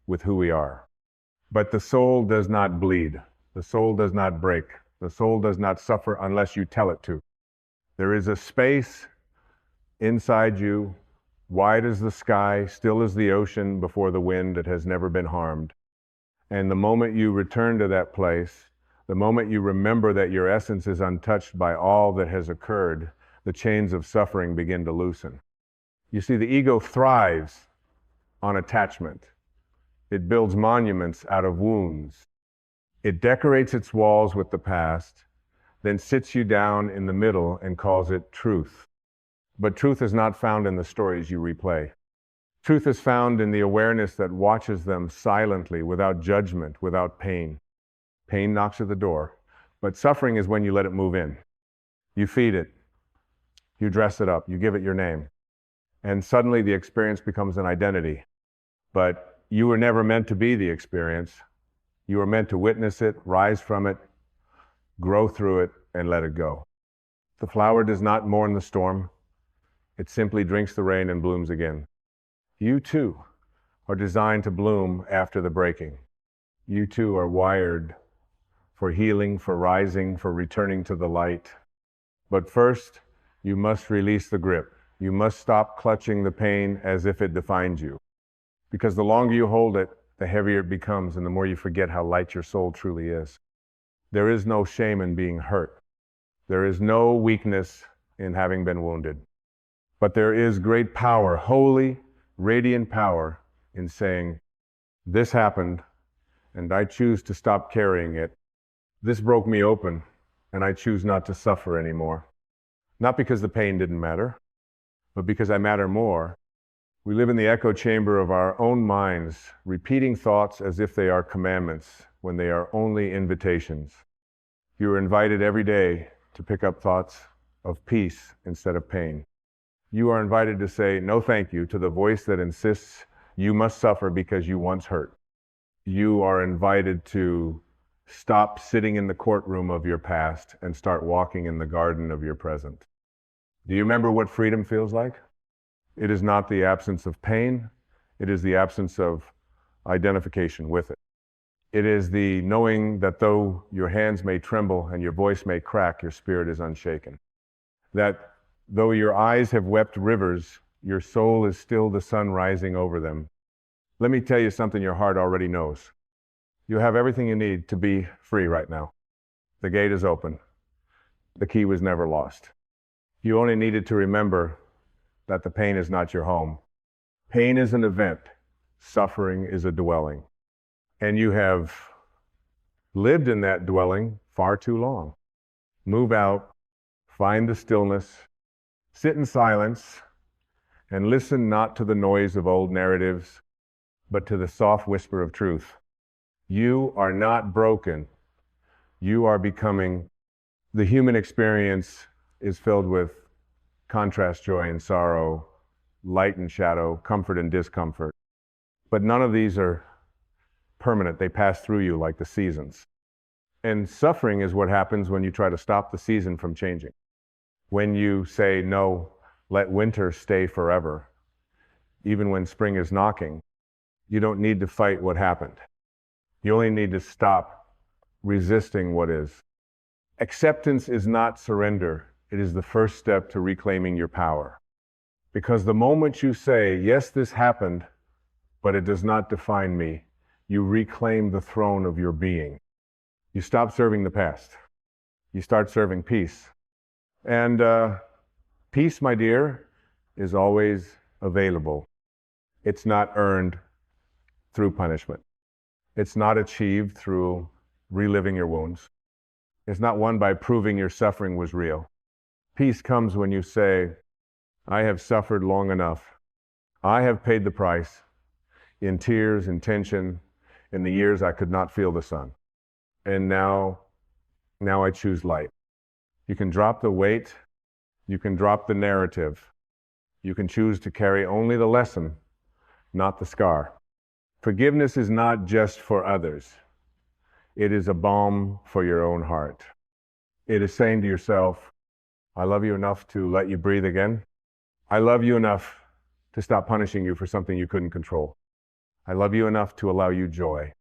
with who we are. But the soul does not bleed. The soul does not break. The soul does not suffer unless you tell it to. There is a space inside you, wide as the sky, still as the ocean before the wind that has never been harmed. And the moment you return to that place, the moment you remember that your essence is untouched by all that has occurred, the chains of suffering begin to loosen. You see, the ego thrives on attachment. It builds monuments out of wounds. It decorates its walls with the past, then sits you down in the middle and calls it truth. But truth is not found in the stories you replay. Truth is found in the awareness that watches them silently, without judgment, without pain. Pain knocks at the door, but suffering is when you let it move in. You feed it. You dress it up. You give it your name. And suddenly the experience becomes an identity. But you were never meant to be the experience. You were meant to witness it, rise from it, grow through it, and let it go. The flower does not mourn the storm. It simply drinks the rain and blooms again. You too are designed to bloom after the breaking. You too are wired for healing, for rising, for returning to the light. But first, you must release the grip. You must stop clutching the pain as if it defines you. Because the longer you hold it, the heavier it becomes and the more you forget how light your soul truly is. There is no shame in being hurt. There is no weakness in having been wounded. But there is great power, holy, radiant power in saying, this happened and I choose to stop carrying it. This broke me open and I choose not to suffer anymore. Not because the pain didn't matter, but because I matter more. We live in the echo chamber of our own minds, repeating thoughts as if they are commandments when they are only invitations. You are invited every day to pick up thoughts of peace instead of pain. You are invited to say no thank you to the voice that insists you must suffer because you once hurt. You are invited to stop sitting in the courtroom of your past and start walking in the garden of your present. Do you remember what freedom feels like? It is not the absence of pain. It is the absence of identification with it. It is the knowing that though your hands may tremble and your voice may crack, your spirit is unshaken. That though your eyes have wept rivers, your soul is still the sun rising over them. Let me tell you something your heart already knows. You have everything you need to be free right now. The gate is open. The key was never lost. You only needed to remember that the pain is not your home. Pain is an event. Suffering is a dwelling. And you have lived in that dwelling far too long. Move out, find the stillness, sit in silence, and listen not to the noise of old narratives, but to the soft whisper of truth. You are not broken. You are becoming. The human experience is filled with contrast, joy and sorrow, light and shadow, comfort and discomfort. But none of these are permanent. They pass through you like the seasons. And suffering is what happens when you try to stop the season from changing. When you say, no, let winter stay forever, even when spring is knocking, you don't need to fight what happened. You only need to stop resisting what is. Acceptance is not surrender. It is the first step to reclaiming your power. Because the moment you say, yes, this happened, but it does not define me, you reclaim the throne of your being. You stop serving the past. You start serving peace. And peace, my dear, is always available. It's not earned through punishment. It's not achieved through reliving your wounds. It's not won by proving your suffering was real. Peace comes when you say, I have suffered long enough. I have paid the price in tears, in tension, in the years I could not feel the sun. And now I choose light. You can drop the weight. You can drop the narrative. You can choose to carry only the lesson, not the scar. Forgiveness is not just for others. It is a balm for your own heart. It is saying to yourself, I love you enough to let you breathe again. I love you enough to stop punishing you for something you couldn't control. I love you enough to allow you joy.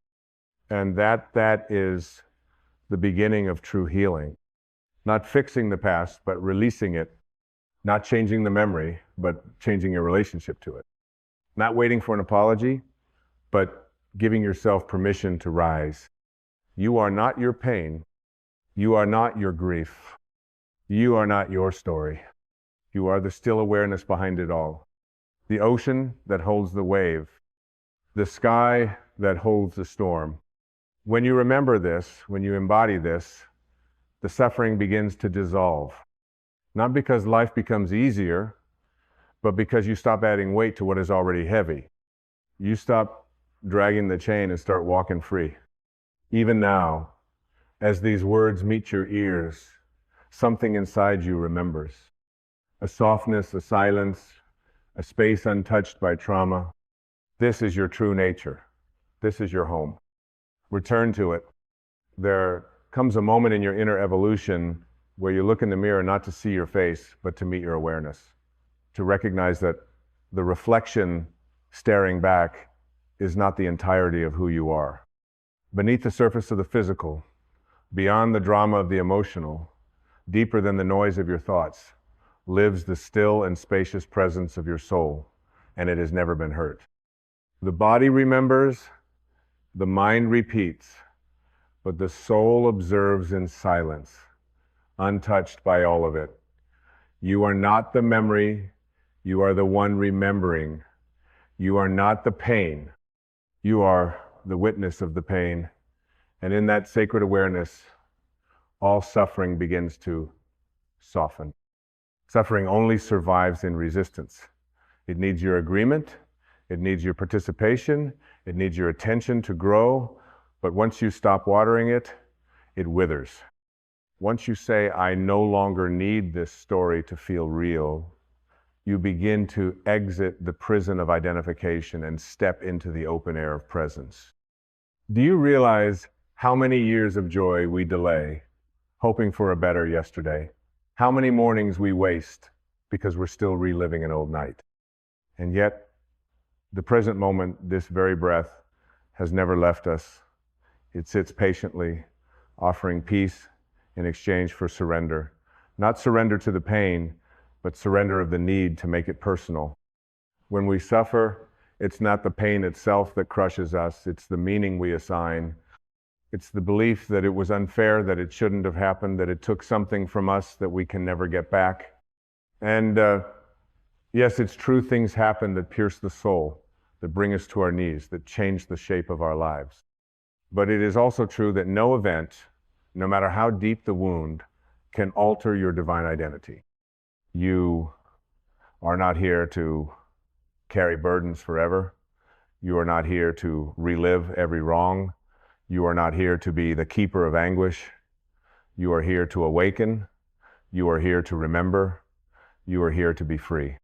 And that is the beginning of true healing. Not fixing the past, but releasing it. Not changing the memory, but changing your relationship to it. Not waiting for an apology, but giving yourself permission to rise. You are not your pain. You are not your grief. You are not your story. You are the still awareness behind it all. The ocean that holds the wave. The sky that holds the storm. When you remember this, when you embody this, the suffering begins to dissolve. Not because life becomes easier, but because you stop adding weight to what is already heavy. You stop dragging the chain and start walking free. Even now, as these words meet your ears, something inside you remembers. A softness, a silence, a space untouched by trauma. This is your true nature. This is your home. Return to it. There comes a moment in your inner evolution where you look in the mirror not to see your face, but to meet your awareness, to recognize that the reflection staring back is not the entirety of who you are. Beneath the surface of the physical, beyond the drama of the emotional, deeper than the noise of your thoughts, lives the still and spacious presence of your soul, and it has never been hurt. The body remembers, the mind repeats, but the soul observes in silence, untouched by all of it. You are not the memory, you are the one remembering. You are not the pain, you are the witness of the pain. And in that sacred awareness, all suffering begins to soften. Suffering only survives in resistance. It needs your agreement, it needs your participation, it needs your attention to grow, but once you stop watering it, it withers. Once you say, I no longer need this story to feel real, you begin to exit the prison of identification and step into the open air of presence. Do you realize how many years of joy we delay, hoping for a better yesterday? How many mornings we waste because we're still reliving an old night? And yet, the present moment, this very breath, has never left us. It sits patiently, offering peace in exchange for surrender. Not surrender to the pain, but surrender of the need to make it personal. When we suffer, it's not the pain itself that crushes us, it's the meaning we assign. It's the belief that it was unfair, that it shouldn't have happened, that it took something from us that we can never get back. And yes, it's true, things happen that pierce the soul, that bring us to our knees, that change the shape of our lives. But it is also true that no event, no matter how deep the wound, can alter your divine identity. You are not here to carry burdens forever. You are not here to relive every wrong. You are not here to be the keeper of anguish. You are here to awaken. You are here to remember. You are here to be free.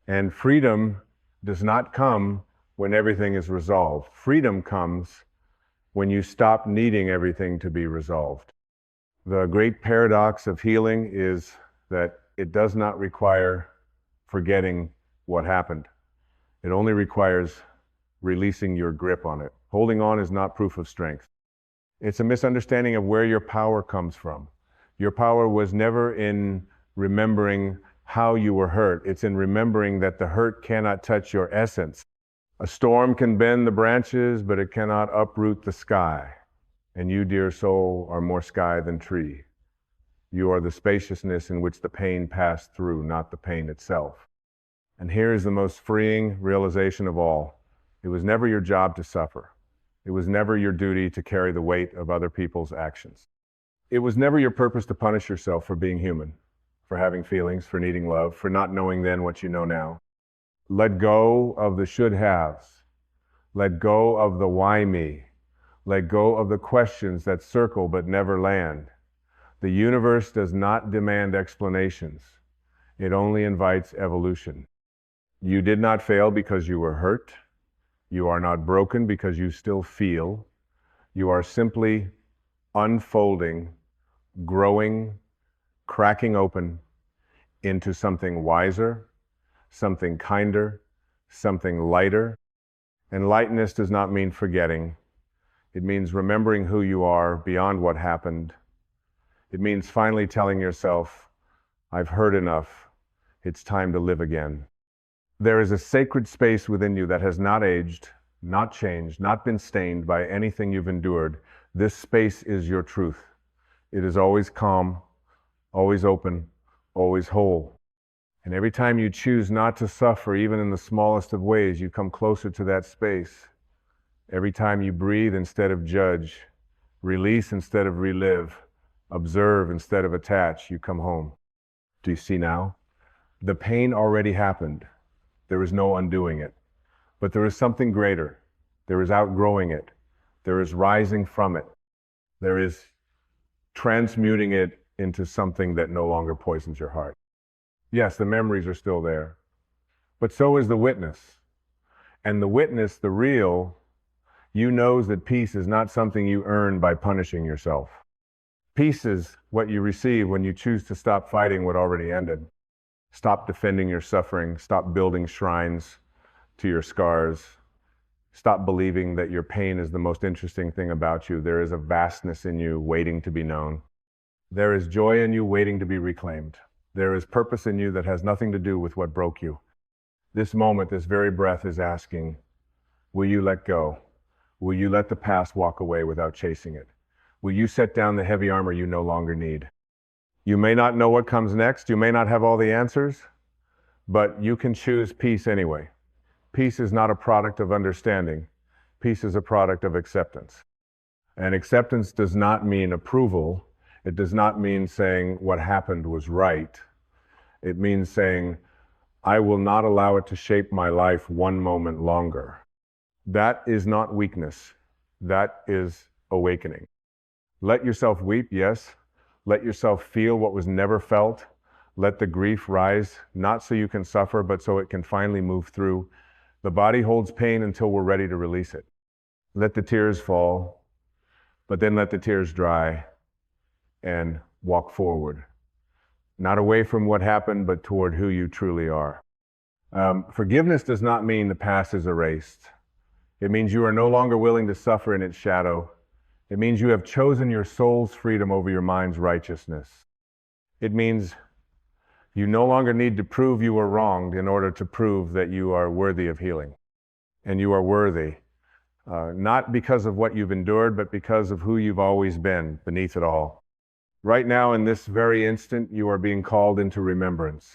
And freedom does not come when everything is resolved. Freedom comes when you stop needing everything to be resolved. The great paradox of healing is that it does not require forgetting what happened. It only requires releasing your grip on it. Holding on is not proof of strength. It's a misunderstanding of where your power comes from. Your power was never in remembering how you were hurt. It's in remembering that the hurt cannot touch your essence. A storm can bend the branches, but it cannot uproot the sky. And you, dear soul, are more sky than tree. You are the spaciousness in which the pain passed through, not the pain itself. And here is the most freeing realization of all. It was never your job to suffer. It was never your duty to carry the weight of other people's actions. It was never your purpose to punish yourself for being human, for having feelings, for needing love, for not knowing then what you know now. Let go of the should-haves. Let go of the why me. Let go of the questions that circle but never land. The universe does not demand explanations. It only invites evolution. You did not fail because you were hurt. You are not broken because you still feel. You are simply unfolding, growing, cracking open into something wiser, something kinder, something lighter. And lightness does not mean forgetting. It means remembering who you are beyond what happened. It means finally telling yourself, I've heard enough. It's time to live again. There is a sacred space within you that has not aged, not changed, not been stained by anything you've endured. This space is your truth. It is always calm, always open, always whole. And every time you choose not to suffer, even in the smallest of ways, you come closer to that space. Every time you breathe instead of judge, release instead of relive, observe instead of attach, you come home. Do you see now? The pain already happened. There is no undoing it. But there is something greater. There is outgrowing it. There is rising from it. There is transmuting it into something that no longer poisons your heart. Yes, the memories are still there, but so is the witness. And the witness, the real, you knows that peace is not something you earn by punishing yourself. Peace is what you receive when you choose to stop fighting what already ended. Stop defending your suffering. Stop building shrines to your scars. Stop believing that your pain is the most interesting thing about you. There is a vastness in you waiting to be known. There is joy in you waiting to be reclaimed. There is purpose in you that has nothing to do with what broke you. This moment, this very breath is asking, will you let go? Will you let the past walk away without chasing it? Will you set down the heavy armor you no longer need? You may not know what comes next. You may not have all the answers, but you can choose peace anyway. Peace is not a product of understanding. Peace is a product of acceptance. And acceptance does not mean approval. It does not mean saying what happened was right. It means saying, I will not allow it to shape my life one moment longer. That is not weakness. That is awakening. Let yourself weep, yes. Let yourself feel what was never felt. Let the grief rise, not so you can suffer, but so it can finally move through. The body holds pain until we're ready to release it. Let the tears fall, but then let the tears dry and walk forward. Not away from what happened, but toward who you truly are. Forgiveness does not mean the past is erased. It means you are no longer willing to suffer in its shadow. It means you have chosen your soul's freedom over your mind's righteousness. It means you no longer need to prove you were wronged in order to prove that you are worthy of healing. And you are worthy, not because of what you've endured, but because of who you've always been beneath it all. Right now, in this very instant, you are being called into remembrance,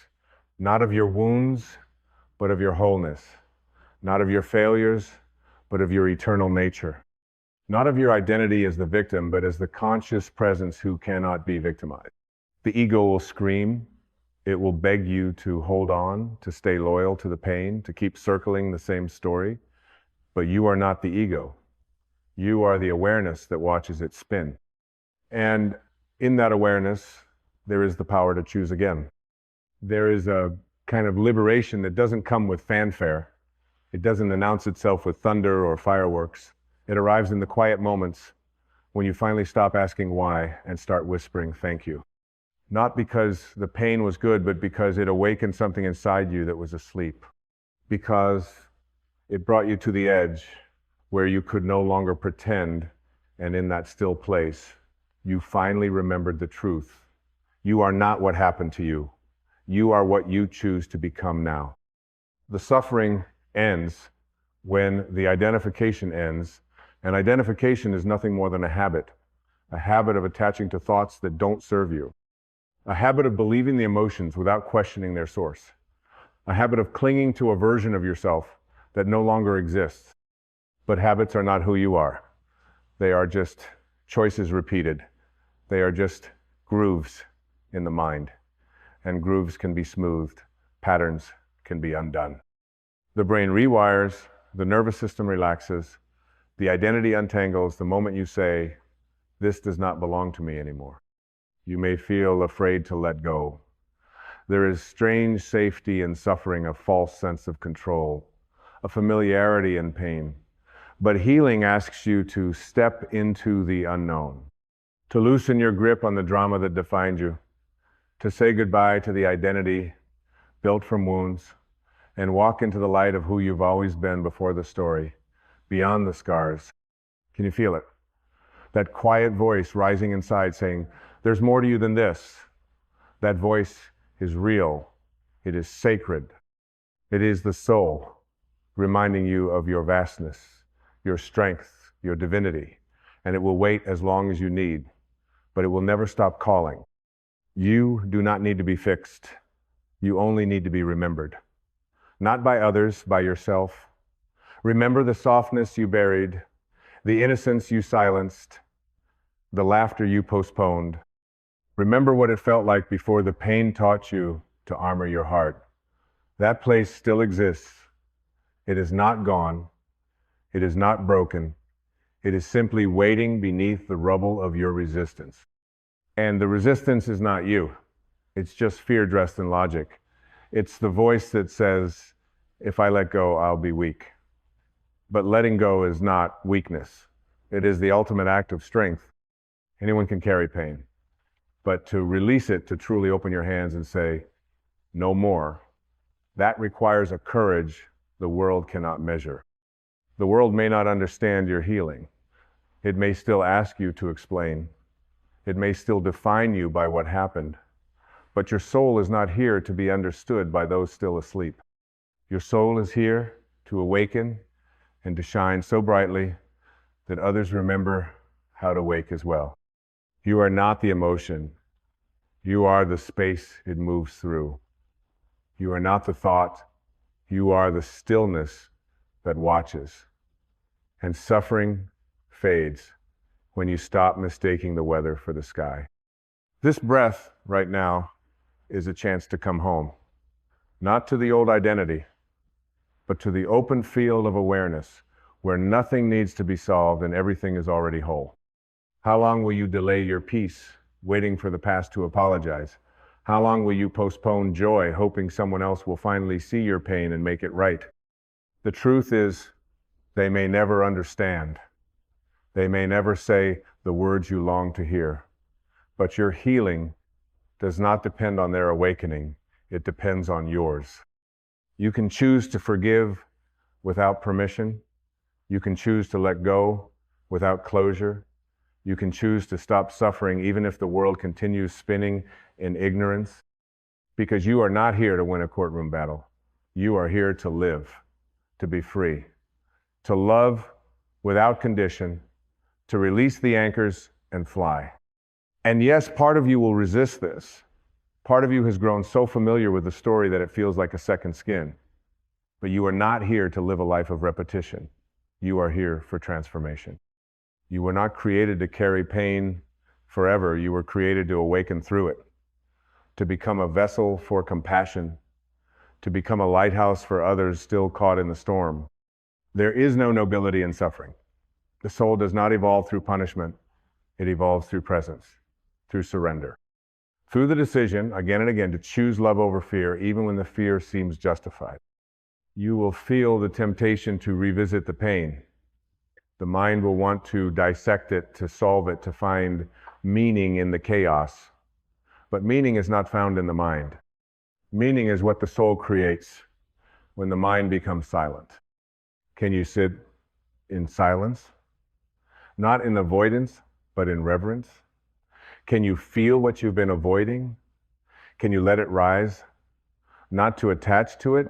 not of your wounds, but of your wholeness, not of your failures, but of your eternal nature, not of your identity as the victim, but as the conscious presence who cannot be victimized. The ego will scream. It will beg you to hold on, to stay loyal to the pain, to keep circling the same story. But you are not the ego. You are the awareness that watches it spin. And in that awareness, there is the power to choose again. There is a kind of liberation that doesn't come with fanfare. It doesn't announce itself with thunder or fireworks. It arrives in the quiet moments when you finally stop asking why and start whispering thank you. Not because the pain was good, but because it awakened something inside you that was asleep. Because it brought you to the edge where you could no longer pretend, and in that still place, you finally remembered the truth. You are not what happened to you. You are what you choose to become now. The suffering ends when the identification ends, and identification is nothing more than a habit of attaching to thoughts that don't serve you, a habit of believing the emotions without questioning their source, a habit of clinging to a version of yourself that no longer exists. But habits are not who you are. They are just choices repeated. They are just grooves in the mind, and grooves can be smoothed. Patterns can be undone. The brain rewires, the nervous system relaxes, the identity untangles the moment you say, this does not belong to me anymore. You may feel afraid to let go. There is strange safety in suffering, a false sense of control, a familiarity in pain. But healing asks you to step into the unknown, to loosen your grip on the drama that defined you, to say goodbye to the identity built from wounds, and walk into the light of who you've always been before the story, beyond the scars. Can you feel it? That quiet voice rising inside saying, there's more to you than this. That voice is real. It is sacred. It is the soul reminding you of your vastness, your strength, your divinity, and it will wait as long as you need, but it will never stop calling. You do not need to be fixed. You only need to be remembered. Not by others, by yourself. Remember the softness you buried, the innocence you silenced, the laughter you postponed. Remember what it felt like before the pain taught you to armor your heart. That place still exists. It is not gone. It is not broken. It is simply waiting beneath the rubble of your resistance. And the resistance is not you. It's just fear dressed in logic. It's the voice that says, if I let go, I'll be weak. But letting go is not weakness. It is the ultimate act of strength. Anyone can carry pain. But to release it, to truly open your hands and say, no more, that requires a courage the world cannot measure. The world may not understand your healing. It may still ask you to explain. It may still define you by what happened. But your soul is not here to be understood by those still asleep. Your soul is here to awaken and to shine so brightly that others remember how to wake as well. You are not the emotion. You are the space it moves through. You are not the thought. You are the stillness that watches. And suffering fades when you stop mistaking the weather for the sky. This breath right now is a chance to come home, not to the old identity, but to the open field of awareness where nothing needs to be solved and everything is already whole. How long will you delay your peace, waiting for the past to apologize? How long will you postpone joy, hoping someone else will finally see your pain and make it right? The truth is, they may never understand. They may never say the words you long to hear. But your healing does not depend on their awakening. It depends on yours. You can choose to forgive without permission. You can choose to let go without closure. You can choose to stop suffering even if the world continues spinning in ignorance. Because you are not here to win a courtroom battle. You are here to live, to be free, to love without condition, to release the anchors and fly. And yes, part of you will resist this. Part of you has grown so familiar with the story that it feels like a second skin. But you are not here to live a life of repetition. You are here for transformation. You were not created to carry pain forever. You were created to awaken through it, to become a vessel for compassion, to become a lighthouse for others still caught in the storm. There is no nobility in suffering. The soul does not evolve through punishment. It evolves through presence, through surrender, through the decision, again and again, to choose love over fear, even when the fear seems justified. You will feel the temptation to revisit the pain. The mind will want to dissect it, to solve it, to find meaning in the chaos. But meaning is not found in the mind. Meaning is what the soul creates when the mind becomes silent. Can you sit in silence? Not in avoidance, but in reverence? Can you feel what you've been avoiding? Can you let it rise? Not to attach to it,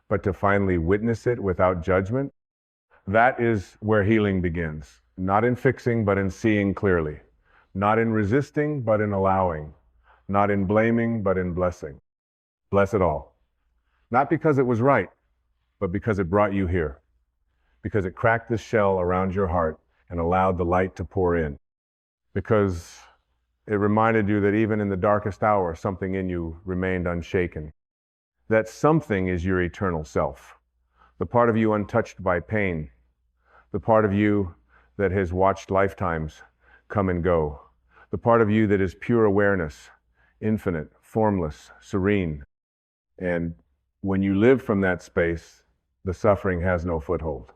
but to finally witness it without judgment? That is where healing begins. Not in fixing, but in seeing clearly. Not in resisting, but in allowing. Not in blaming, but in blessing. Bless it all. Not because it was right, but because it brought you here. Because it cracked the shell around your heart and allowed the light to pour in. Because it reminded you that even in the darkest hour, something in you remained unshaken. That something is your eternal self. The part of you untouched by pain. The part of you that has watched lifetimes come and go. The part of you that is pure awareness, infinite, formless, serene. And when you live from that space, the suffering has no foothold.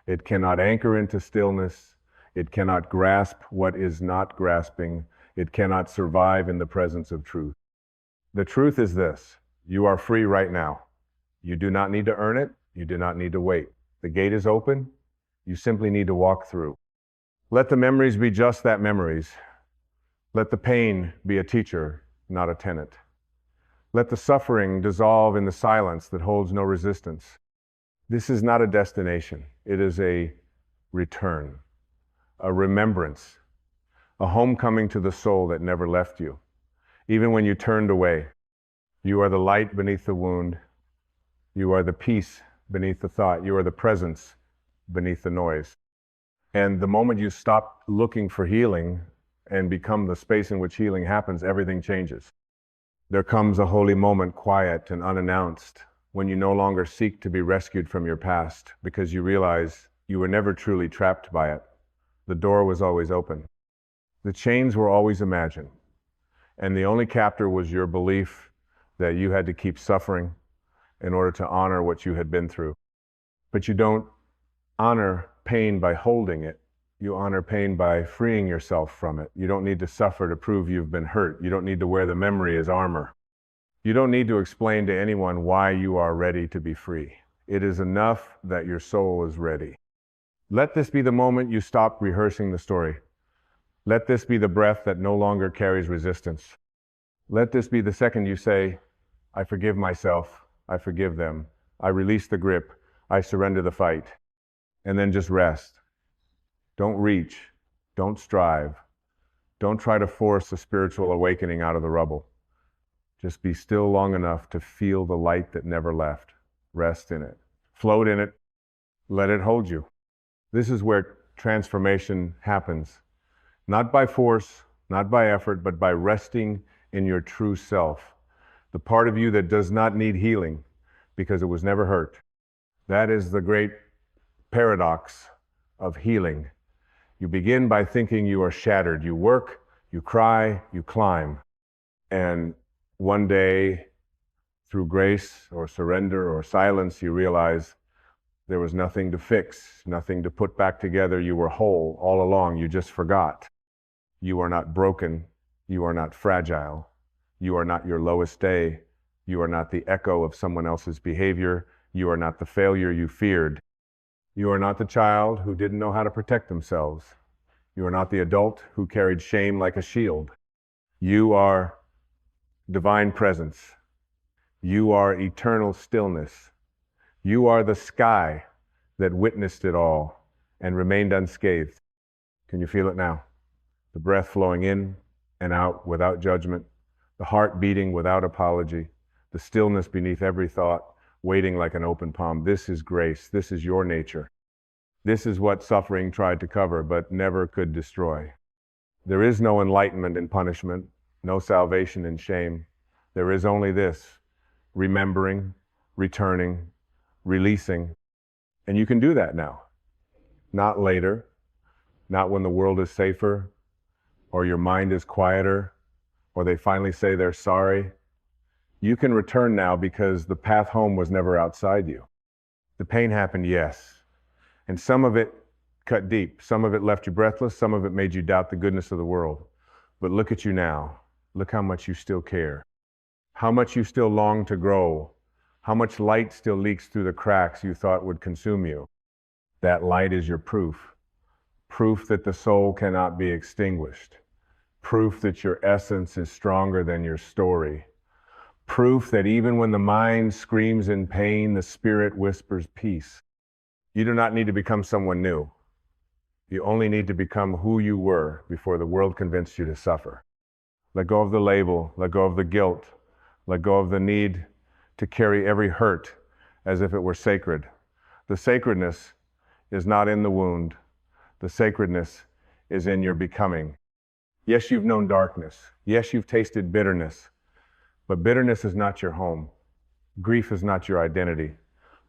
It cannot anchor into stillness. It cannot grasp what is not grasping. It cannot survive in the presence of truth. The truth is this: you are free right now. You do not need to earn it. You do not need to wait. The gate is open. You simply need to walk through. Let the memories be just that, memories. Let the pain be a teacher, not a tenant. Let the suffering dissolve in the silence that holds no resistance. This is not a destination. It is a return, a remembrance, a homecoming to the soul that never left you, even when you turned away. You are the light beneath the wound. You are the peace beneath the thought. You are the presence beneath the noise. And the moment you stop looking for healing and become the space in which healing happens, everything changes. There comes a holy moment, quiet and unannounced, when you no longer seek to be rescued from your past because you realize you were never truly trapped by it. The door was always open. The chains were always imagined. And the only captor was your belief that you had to keep suffering in order to honor what you had been through. But you don't honor pain by holding it. You honor pain by freeing yourself from it. You don't need to suffer to prove you've been hurt. You don't need to wear the memory as armor. You don't need to explain to anyone why you are ready to be free. It is enough that your soul is ready. Let this be the moment you stop rehearsing the story. Let this be the breath that no longer carries resistance. Let this be the second you say, I forgive myself, I forgive them, I release the grip, I surrender the fight. And then just rest. Don't reach, don't strive, don't try to force a spiritual awakening out of the rubble. Just be still long enough to feel the light that never left. Rest in it, float in it, let it hold you. This is where transformation happens. Not by force, not by effort, but by resting in your true self. The part of you that does not need healing because it was never hurt. That is the great paradox of healing. You begin by thinking you are shattered. You work, you cry, you climb. And one day, through grace or surrender or silence, you realize there was nothing to fix, nothing to put back together. You were whole all along. You just forgot. You are not broken. You are not fragile. You are not your lowest day. You are not the echo of someone else's behavior. You are not the failure you feared. You are not the child who didn't know how to protect themselves. You are not the adult who carried shame like a shield. You are divine presence. You are eternal stillness. You are the sky that witnessed it all and remained unscathed. Can you feel it now? The breath flowing in and out without judgment, the heart beating without apology, the stillness beneath every thought, waiting like an open palm. This is grace. This is your nature. This is what suffering tried to cover but never could destroy. There is no enlightenment in punishment, no salvation in shame. There is only this: remembering, returning, releasing. And you can do that now. Not later, not when the world is safer, or your mind is quieter, or they finally say they're sorry. You can return now because the path home was never outside you. The pain happened, yes. And some of it cut deep. Some of it left you breathless. Some of it made you doubt the goodness of the world. But look at you now. Look how much you still care. How much you still long to grow. How much light still leaks through the cracks you thought would consume you. That light is your proof. Proof that the soul cannot be extinguished. Proof that your essence is stronger than your story. Proof that even when the mind screams in pain, the spirit whispers peace. You do not need to become someone new. You only need to become who you were before the world convinced you to suffer. Let go of the label, let go of the guilt, let go of the need to carry every hurt as if it were sacred. The sacredness is not in the wound. The sacredness is in your becoming. Yes, you've known darkness. Yes, you've tasted bitterness. But bitterness is not your home. Grief is not your identity.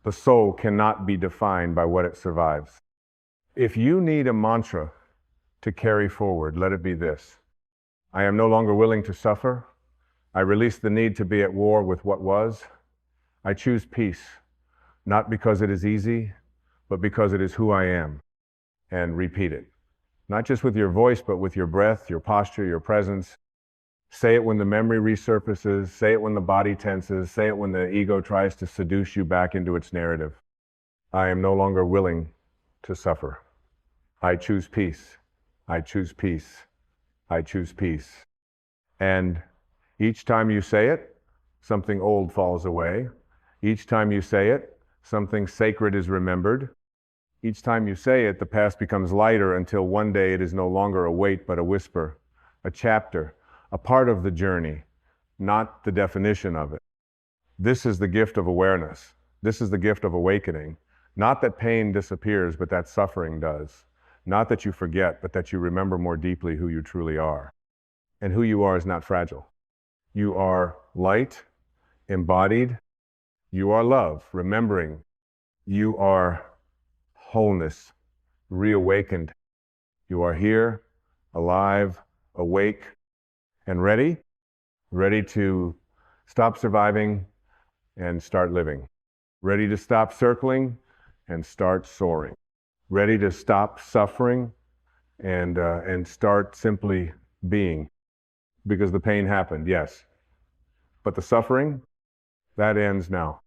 The soul cannot be defined by what it survives. If you need a mantra to carry forward, let it be this: I am no longer willing to suffer. I release the need to be at war with what was. I choose peace, not because it is easy, but because it is who I am. And repeat it. Not just with your voice, but with your breath, your posture, your presence. Say it when the memory resurfaces. Say it when the body tenses. Say it when the ego tries to seduce you back into its narrative. I am no longer willing to suffer. I choose peace. I choose peace. I choose peace. And each time you say it, something old falls away. Each time you say it, something sacred is remembered. Each time you say it, the past becomes lighter until one day it is no longer a weight but a whisper, a chapter, a part of the journey, not the definition of it. This is the gift of awareness. This is the gift of awakening. Not that pain disappears, but that suffering does. Not that you forget, but that you remember more deeply who you truly are. And who you are is not fragile. You are light, embodied. You are love, remembering. You are wholeness, reawakened. You are here, alive, awake, and ready to stop surviving and start living. Ready to stop circling and start soaring. ready to stop suffering and start simply being. Because the pain happened, yes. But the suffering, that ends now.